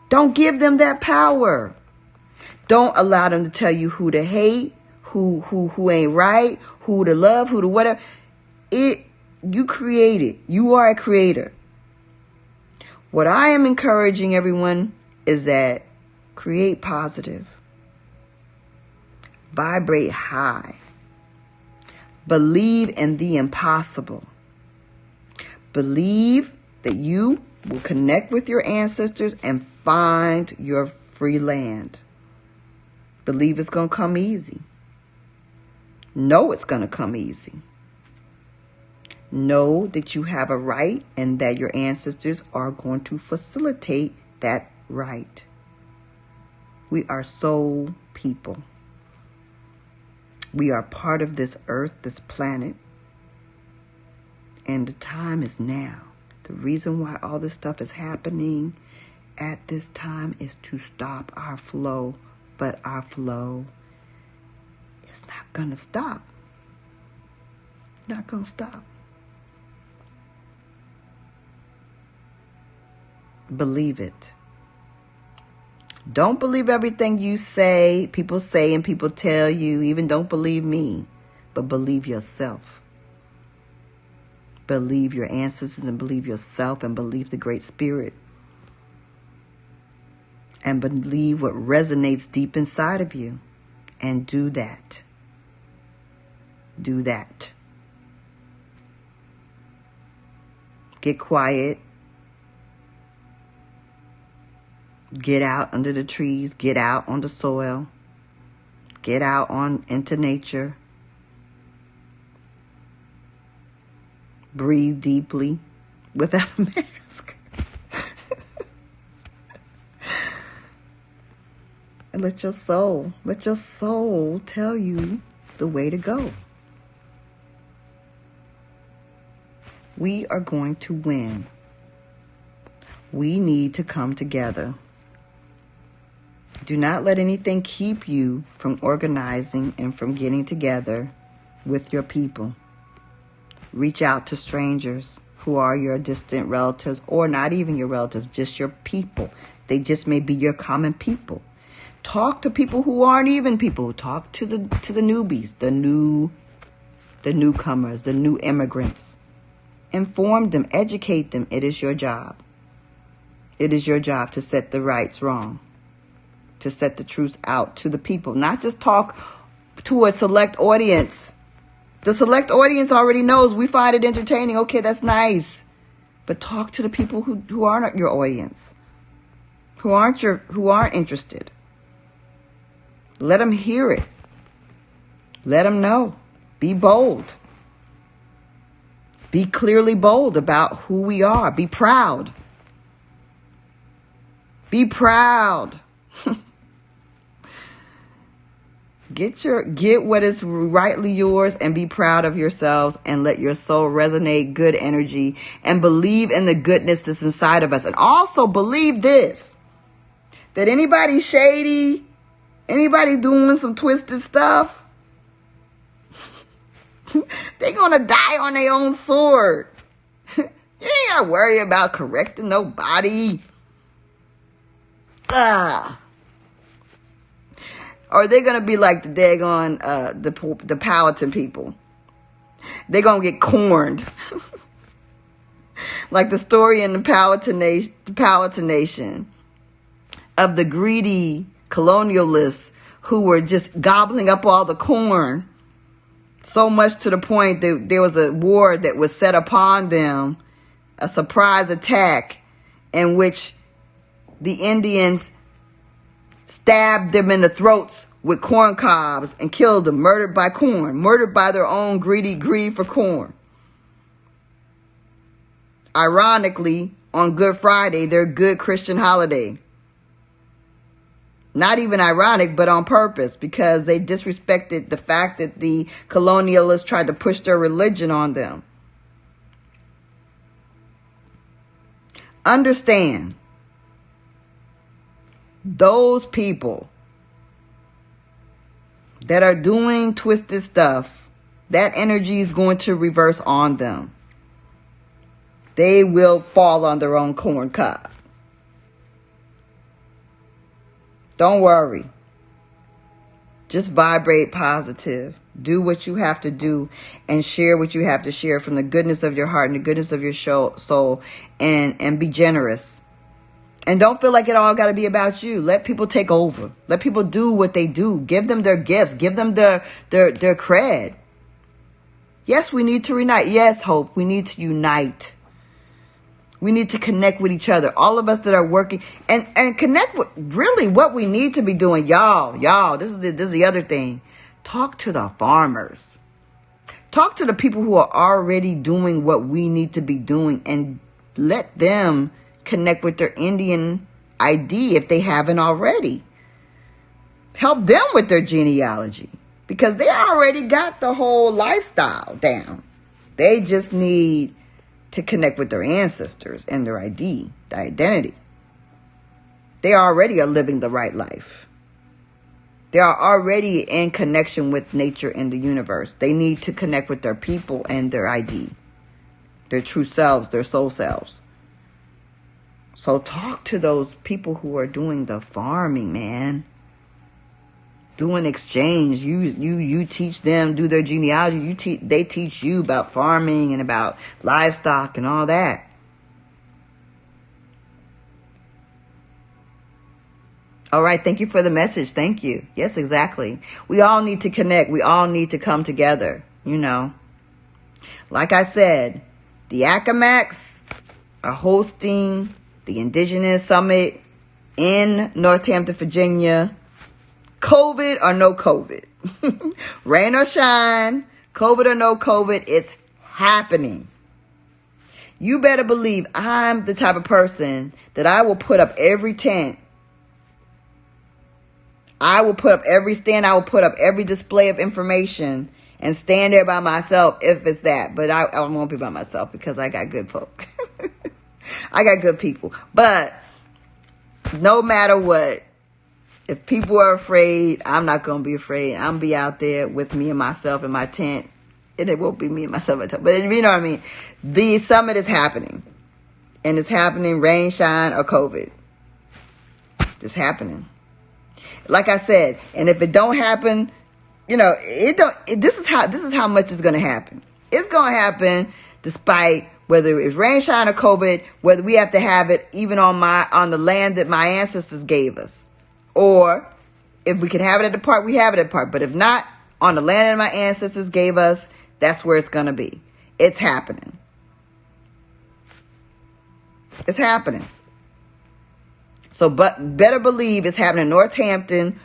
Don't give them that power. Don't allow them to tell you who to hate, who ain't right, who to love, who to whatever. You create it. You are a creator. What I am encouraging everyone is that Create positive. Vibrate high. Believe in the impossible. Believe that you will connect with your ancestors and find your free land. Believe it's going to come easy. Know it's going to come easy. Know that you have a right and that your ancestors are going to facilitate that right. We are soul people. We are part of this earth, this planet. And the time is now. The reason why all this stuff is happening at this time is to stop our flow. But our flow is not going to stop. Not going to stop. Believe it. Don't believe everything people say and people tell you. Even don't believe me, but believe yourself. Believe your ancestors and believe yourself and believe the Great Spirit. And believe what resonates deep inside of you. And do that. Do that. Get quiet. Get out under the trees. Get out on the soil. Get out into nature. Breathe deeply without a mask. And let your soul tell you the way to go. We are going to win. We need to come together. Do not let anything keep you from organizing and from getting together with your people. Reach out to strangers who are your distant relatives or not even your relatives, just your people. They just may be your common people. Talk to people who aren't even people. Talk to the newbies, the newcomers, the new immigrants. Inform them, educate them. It is your job. It is your job to set the rights wrong, to set the truths out to the people, not just talk to a select audience. The select audience already knows. We find it entertaining. Okay, that's nice. But talk to the people who aren't your audience, who aren't interested. Let them hear it. Let them know. Be bold. Be clearly bold about who we are. Be proud. Be proud. Get what is rightly yours and be proud of yourselves and let your soul resonate good energy and believe in the goodness that's inside of us. And also believe this, that anybody shady, anybody doing some twisted stuff, they're going to die on their own sword. You ain't got to worry about correcting nobody. Or they're going to be like the daggone, the Powhatan people. They're going to get corned. Like the story in the Powhatan Nation of the greedy colonialists who were just gobbling up all the corn. So much to the point that there was a war that was set upon them, a surprise attack in which the Indians stabbed them in the throats with corn cobs and killed them, murdered by corn, murdered by their own greed for corn. Ironically, on Good Friday, their good Christian holiday. Not even ironic, but on purpose, because they disrespected the fact that the colonialists tried to push their religion on them. Understand, those people that are doing twisted stuff, that energy is going to reverse on them. They will fall on their own corn cob. Don't worry. Just vibrate positive. Do what you have to do and share what you have to share from the goodness of your heart and the goodness of your soul, and be generous. And don't feel like it all got to be about you. Let people take over. Let people do what they do. Give them their gifts. Give them their cred. Yes, we need to unite. Yes, Hope, we need to unite. We need to connect with each other. All of us that are working and connect with really what we need to be doing. Y'all, this is the other thing. Talk to the farmers. Talk to the people who are already doing what we need to be doing and let them connect with their Indian ID if they haven't already. Help them with their genealogy because they already got the whole lifestyle down. They just need to connect with their ancestors and their ID, the identity. They already are living the right life. They are already in connection with nature and the universe. They need to connect with their people and their ID, their true selves, their soul selves. So talk to those people who are doing the farming, man. Doing exchange. You teach them, do their genealogy. They teach you about farming and about livestock and all that. All right. Thank you for the message. Thank you. Yes, exactly. We all need to connect. We all need to come together. You know, like I said, the Accawmackes are hosting the Indigenous Summit in Northampton, Virginia. COVID or no COVID. Rain or shine, COVID or no COVID, it's happening. You better believe I'm the type of person that I will put up every tent. I will put up every stand. I will put up every display of information and stand there by myself if it's that. But I won't be by myself because I got good folk. I got good people. But no matter what, if people are afraid, I'm not going to be afraid. I'm going to be out there with me and myself in my tent. And it won't be me and myself in my tent. But you know what I mean? The summit is happening. And it's happening rain, shine, or COVID. It's happening. Like I said, and if it don't happen, you know, this is how much is going to happen. It's going to happen despite whether it's rain, shine, or COVID, whether we have to have it even on the land that my ancestors gave us. Or if we can have it at the park, we have it at the park. But if not, on the land that my ancestors gave us, that's where it's going to be. It's happening. It's happening. So but better believe it's happening in Northampton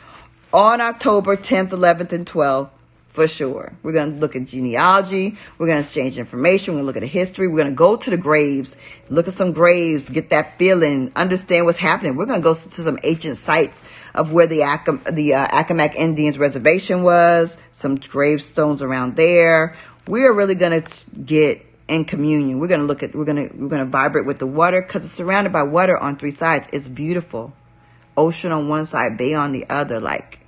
on October 10th, 11th, and 12th. For sure. We're going to look at genealogy. We're going to exchange information. We're going to look at the history. We're going to go to the graves, look at some graves, get that feeling, understand what's happening. We're going to go to some ancient sites of where the Accawmacke Indians reservation was, some gravestones around there. We are really going to get in communion. We're going to vibrate with the water because it's surrounded by water on three sides. It's beautiful. Ocean on one side, bay on the other. Like,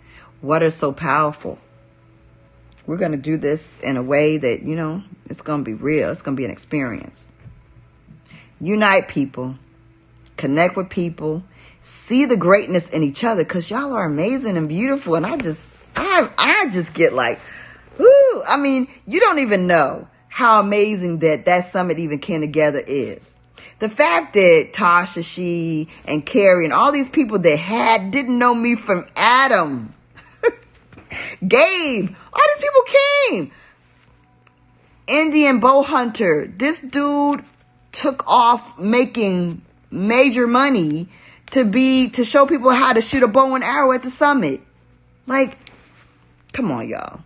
water's so powerful. We're going to do this in a way that, you know, it's going to be real. It's going to be an experience. Unite people. Connect with people. See the greatness in each other because y'all are amazing and beautiful. And I just get like, ooh, I mean, you don't even know how amazing that summit even came together is. The fact that Tasha, she, and Carrie, and all these people that didn't know me from Adam, Gabe, all these people came. Indian bow hunter. This dude took off making major money to show people how to shoot a bow and arrow at the summit. Like, come on, y'all.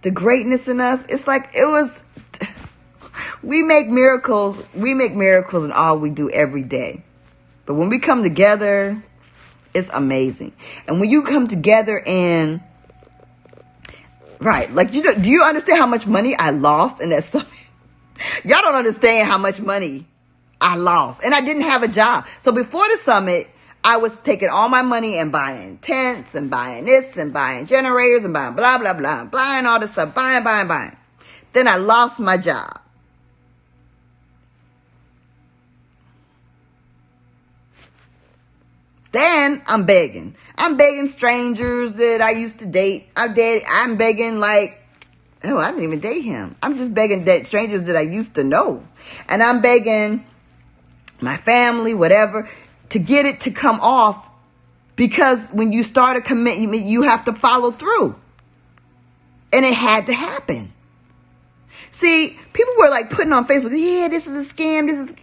The greatness in us, it's like we make miracles in all we do every day. But when we come together, it's amazing. And when you come together and, right, like, do you understand how much money I lost in that summit? Y'all don't understand how much money I lost. And I didn't have a job. So before the summit, I was taking all my money and buying tents and buying this and buying generators and buying blah, blah, blah, buying all this stuff, buying. Then I lost my job. Then I'm begging. I'm begging strangers that I used to date. I'm begging like, oh, I didn't even date him. I'm just begging strangers that I used to know. And I'm begging my family, whatever, to get it to come off. Because when you start a commitment, you have to follow through. And it had to happen. See, people were like putting on Facebook, yeah, this is a scam, this is...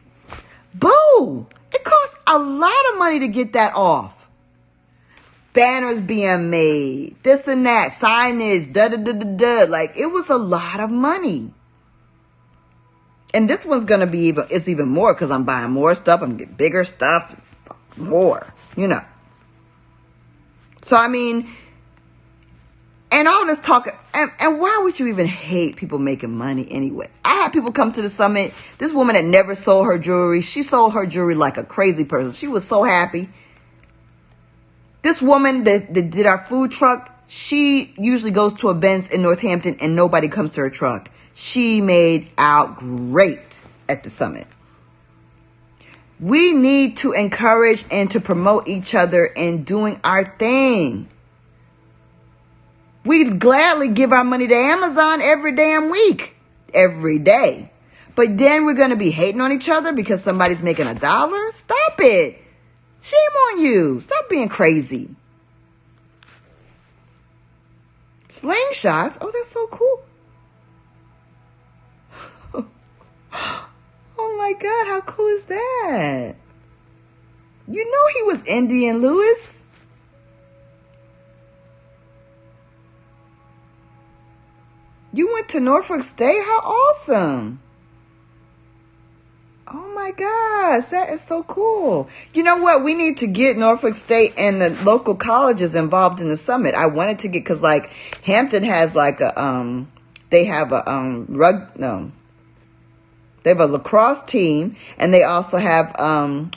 Boo! It costs a lot of money to get that off. Banners being made, this and that, signage, da-da-da-da-da. Like, it was a lot of money. And this one's going to be even more because I'm buying more stuff. I'm getting bigger stuff. It's more, you know. So, I mean, and all this talk, and why would you even hate people making money anyway? I had people come to the summit. This woman had never sold her jewelry. She sold her jewelry like a crazy person. She was so happy. This woman that did our food truck, she usually goes to events in Northampton and nobody comes to her truck. She made out great at the summit. We need to encourage and to promote each other in doing our thing. We gladly give our money to Amazon every damn week. Every day. But then we're going to be hating on each other because somebody's making $1? Stop it. Shame on you. Stop being crazy. Slingshots? Oh, that's so cool. Oh my God, how cool is that? You know he was Indian, Lewis. You went to Norfolk State? How awesome. Oh my gosh, that is so cool. You know what? We need to get Norfolk State and the local colleges involved in the summit. I wanted to get, because like Hampton has like a, they have a, they have a lacrosse team, and they also have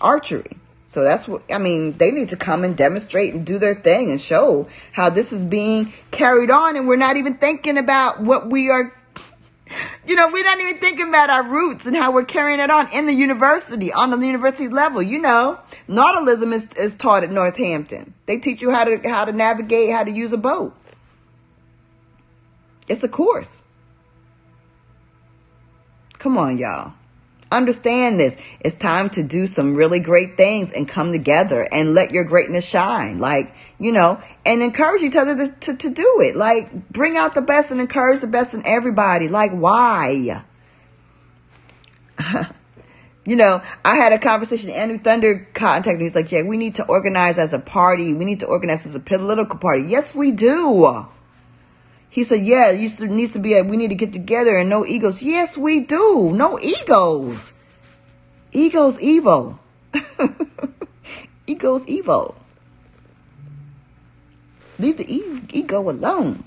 archery. So that's what, I mean, they need to come and demonstrate and do their thing and show how this is being carried on. And we're not even thinking about what we are, you know, we're not even thinking about our roots and how we're carrying it on in the university, on the university level. You know, nautilism is taught at Northampton. They teach you how to navigate, how to use a boat. It's a course. Come on, y'all. Understand this. It's time to do some really great things and come together and let your greatness shine. Like, you know, and encourage each other to do it. Like, bring out the best and encourage the best in everybody. Like, why? You know, I had a conversation. Andrew Thunder contacted me. He's like, yeah, we need to organize as a party. We need to organize as a political party. Yes, we do. He said, yeah, we need to get together and no egos. Yes, we do. No egos. Ego's evil. Ego's evil. Leave the ego alone.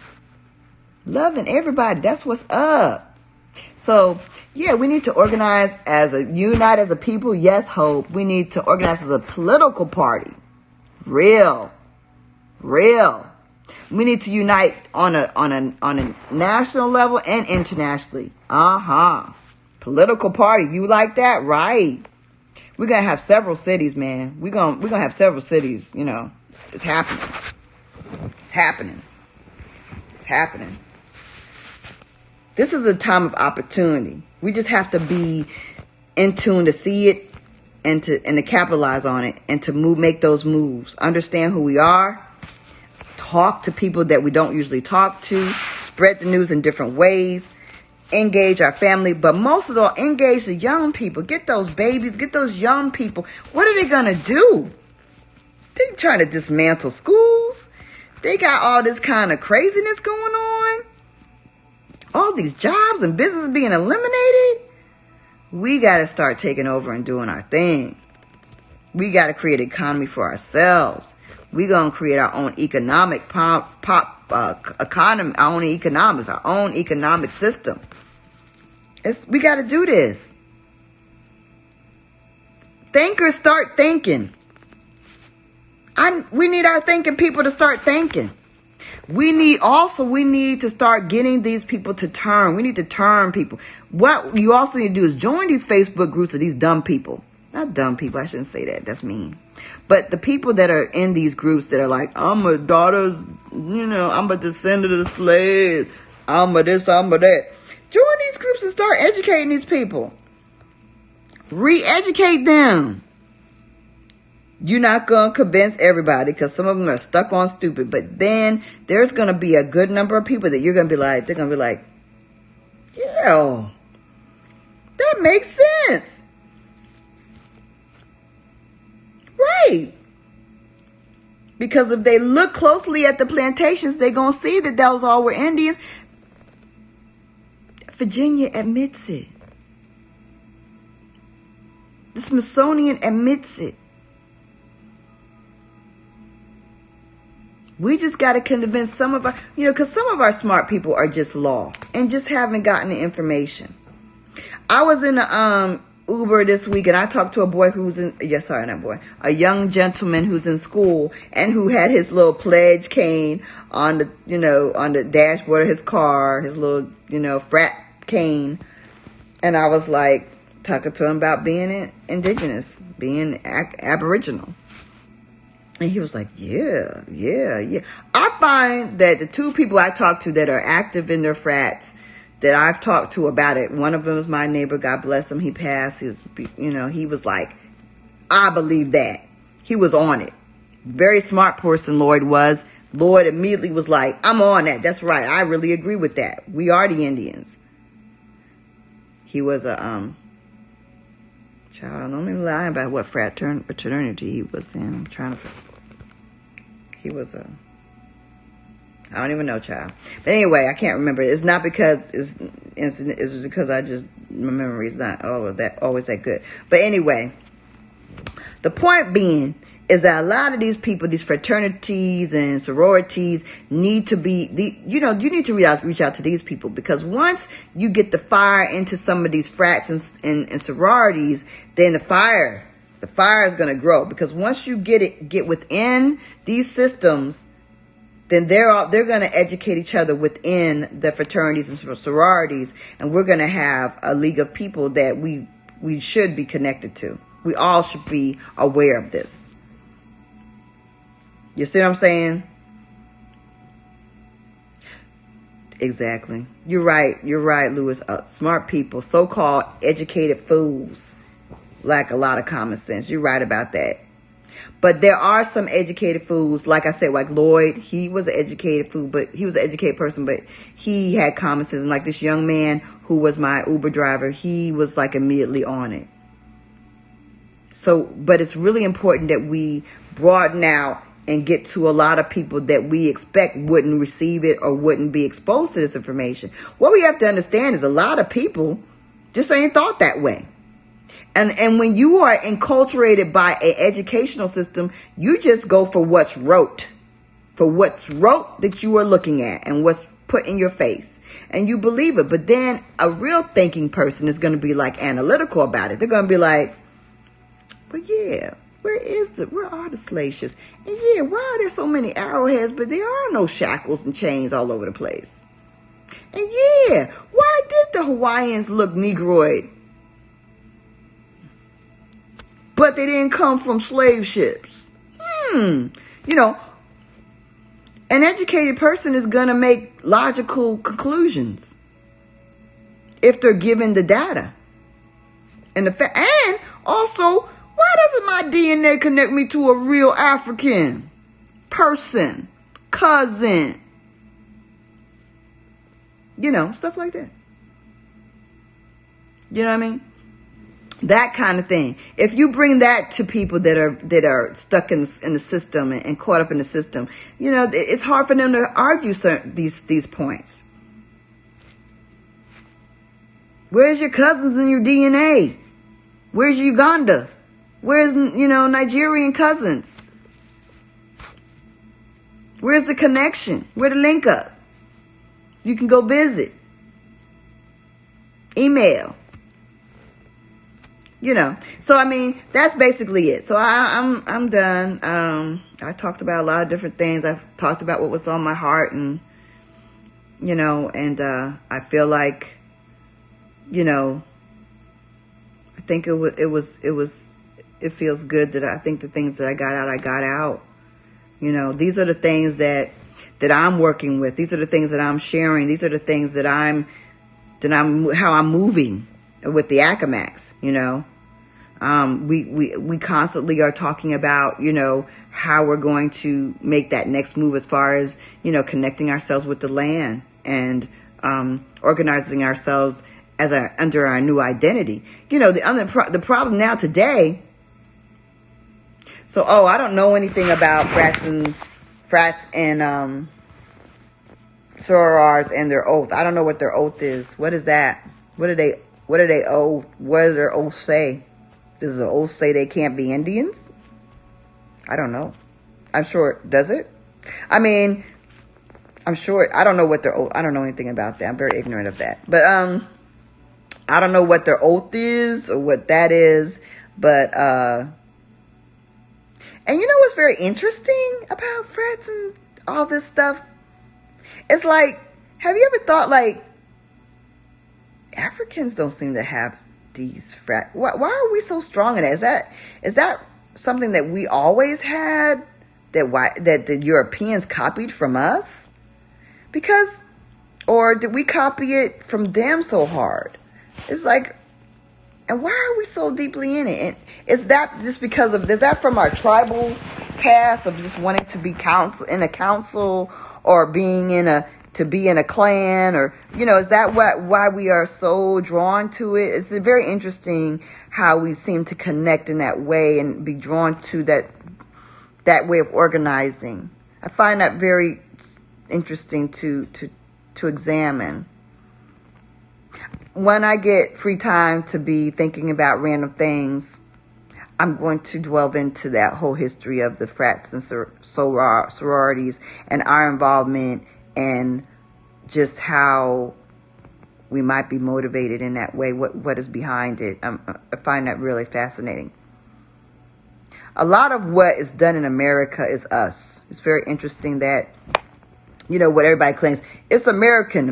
Loving everybody. That's what's up. So, yeah, we need to organize unite as a people. Yes, Hope. We need to organize as a political party. Real. We need to unite on a national level and internationally. Political party. You like that? Right. We're going to have several cities, man. We're going to have several cities, you know. It's happening. It's happening. It's happening. This is a time of opportunity. We just have to be in tune to see it and to capitalize on it and to make those moves. Understand who we are. Talk to people that we don't usually talk to. Spread the news in different ways. Engage our family. But most of all, engage the young people. Get those babies. Get those young people. What are they going to do? They're trying to dismantle schools. They got all this kind of craziness going on. All these jobs and businesses being eliminated. We got to start taking over and doing our thing. We got to create an economy for ourselves. We're going to create our own economic economy, our own economics, our own economic system. We got to do this. Thinkers start thinking. We need our thinking people to start thinking. We need to start getting these people to turn. We need to turn people. What you also need to do is join these Facebook groups of these dumb people. Not dumb people. I shouldn't say that. That's mean. But the people that are in these groups that are like, I'm a daughter's, I'm a descendant of the slave. I'm a this, I'm a that. Join these groups and start educating these people. Re-educate them. You're not going to convince everybody because some of them are stuck on stupid. But then there's going to be a good number of people that you're going to be like, they're going to be like, yeah, that makes sense. Right. Because if they look closely at the plantations, they're going to see that those all were Indians. Virginia admits it. The Smithsonian admits it. We just got to convince some of our, because some of our smart people are just lost and just haven't gotten the information. I was in a Uber this week and I talked to a boy a young gentleman who's in school and who had his little pledge cane on the dashboard of his car, his little, frat cane. And I was like talking to him about being indigenous, being Aboriginal. And he was like, yeah. I find that the two people I talk to that are active in their frats that I've talked to about it, one of them is my neighbor, God bless him. He passed. He was like, I believe that. He was on it. Very smart person, Lloyd was. Lloyd immediately was like, I'm on that. That's right. I really agree with that. We are the Indians. He was a, child, don't even lie about what fraternity he was in. He was I don't even know, child. But anyway, I can't remember. It's not because it's because my memory is not always that good. But anyway, the point being is that a lot of these people, these fraternities and sororities need to be, you need to reach out to these people, because once you get the fire into some of these frats and sororities, then the fire is going to grow, because once you get within these systems, then they're going to educate each other within the fraternities and sororities, and we're going to have a league of people that we should be connected to. We all should be aware of this. You see what I'm saying? Exactly. You're right, Lewis. Smart people, so-called educated fools, lack a lot of common sense. You're right about that. But there are some educated fools, like I said, like Lloyd. He was an educated fool, but he was an educated person, but he had common sense. And like this young man who was my Uber driver, he was like immediately on it. So, but it's really important that we broaden out and get to a lot of people that we expect wouldn't receive it or wouldn't be exposed to this information. What we have to understand is a lot of people just ain't thought that way. And when you are enculturated by an educational system, you just go for what's rote. For what's rote that you are looking at and what's put in your face. And you believe it. But then a real thinking person is going to be like analytical about it. They're going to be like, but yeah, where are the slave ships? And yeah, why are there so many arrowheads, but there are no shackles and chains all over the place? And yeah, why did the Hawaiians look Negroid, but they didn't come from slave ships? An educated person is going to make logical conclusions if they're given the data. And also, why doesn't my DNA connect me to a real African person, cousin? Stuff like that. You know what I mean? That kind of thing. If you bring that to people that are stuck in the system and caught up in the system, it's hard for them to argue these points. Where's your cousins and your DNA? Where's Uganda? Where's, Nigerian cousins? Where's the connection? Where the link up? You can go visit. Email. So I mean, that's basically it. So I'm done. I talked about a lot of different things. I've talked about what was on my heart, and I feel like, I think it feels good that I think the things that I got out. These are the things that I'm working with. These are the things that I'm sharing. These are the things how I'm moving with the Accawmackes, We constantly are talking about, how we're going to make that next move as far as, connecting ourselves with the land and organizing ourselves under our new identity. The problem now today. So, I don't know anything about frats and sorors and their oath. I don't know what their oath is. What is that? What do they oath? What does their oath say? Does the oath say they can't be Indians? I don't know. I'm sure. Does it? I mean, I'm sure. I don't know what their oath. I don't know anything about that. I'm very ignorant of that. But I don't know what their oath is or what that is. But and what's very interesting about frats and all this stuff? It's like, have you ever thought, like, Africans don't seem to have these frat. Why are we so strong in that? Is that something that we always had? That the Europeans copied from us? Or did we copy it from them so hard? It's like, and why are we so deeply in it? And is that just because is that from our tribal past of just wanting to be in a council or being in a clan, or is that why we are so drawn to it? It's very interesting how we seem to connect in that way and be drawn to that way of organizing. I find that very interesting to examine. When I get free time to be thinking about random things, I'm going to delve into that whole history of the frats and sororities and our involvement and just how we might be motivated in that way, what is behind it. I find that really fascinating. A lot of what is done in America is us. It's very interesting that, what everybody claims, it's American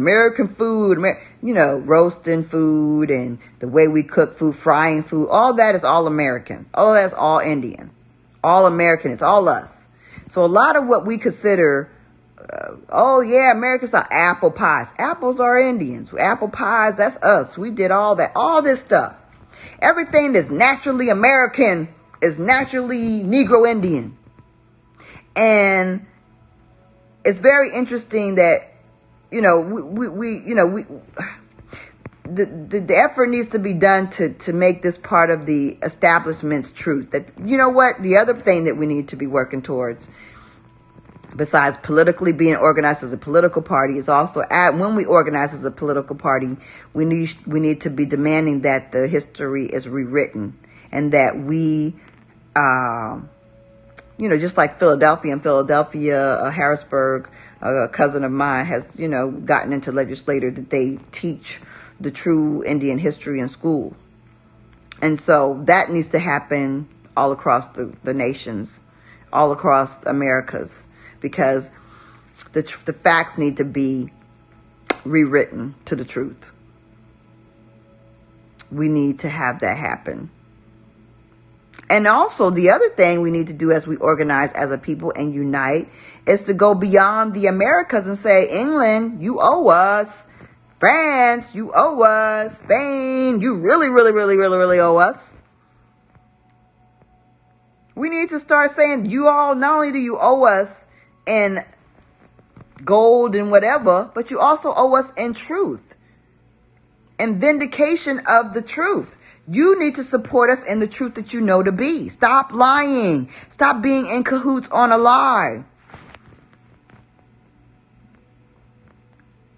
food, roasting food and the way we cook food, frying food, all that is all American. All that's all Indian. All American, it's all us. So a lot of what we consider, Americans are apple pies. Apples are Indians. Apple pies, that's us. We did all that, all this stuff. Everything that's naturally American is naturally Negro Indian. And it's very interesting that, the effort needs to be done to make this part of the establishment's truth. That, the other thing that we need to be working towards, besides politically being organized as a political party, is also when we organize as a political party, we need to be demanding that the history is rewritten and that we, just like Philadelphia, Harrisburg, a cousin of mine has, gotten into legislature that they teach the true Indian history in school. And so that needs to happen all across the nations, all across Americas, because the facts need to be rewritten to the truth. We need to have that happen. And also the other thing we need to do as we organize as a people and unite is to go beyond the Americas and say, England, you owe us. France, you owe us. Spain, you really, really, really, really, really owe us. We need to start saying, you all, not only do you owe us in gold and whatever, but you also owe us in truth and vindication of the truth. You need to support us in the truth that you know to be. Stop lying. Stop being in cahoots on a lie.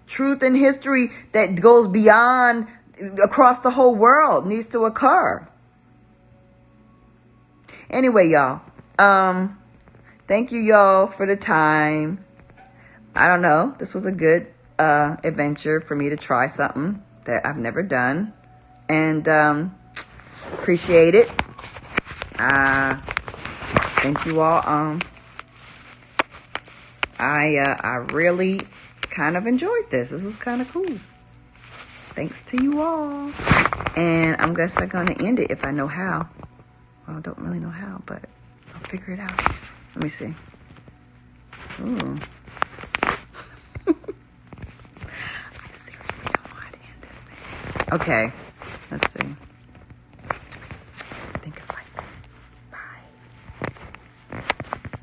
Truth and history that goes beyond, across the whole world, needs to occur. Anyway, y'all, thank you, y'all, for the time. I don't know. This was a good adventure for me to try something that I've never done. And appreciate it. Thank you all. I really kind of enjoyed this. This was kind of cool. Thanks to you all. And I'm going to end it if I know how. Well, I don't really know how, but I'll figure it out. Let me see. Ooh. I seriously don't want to end this thing. Okay. Let's see.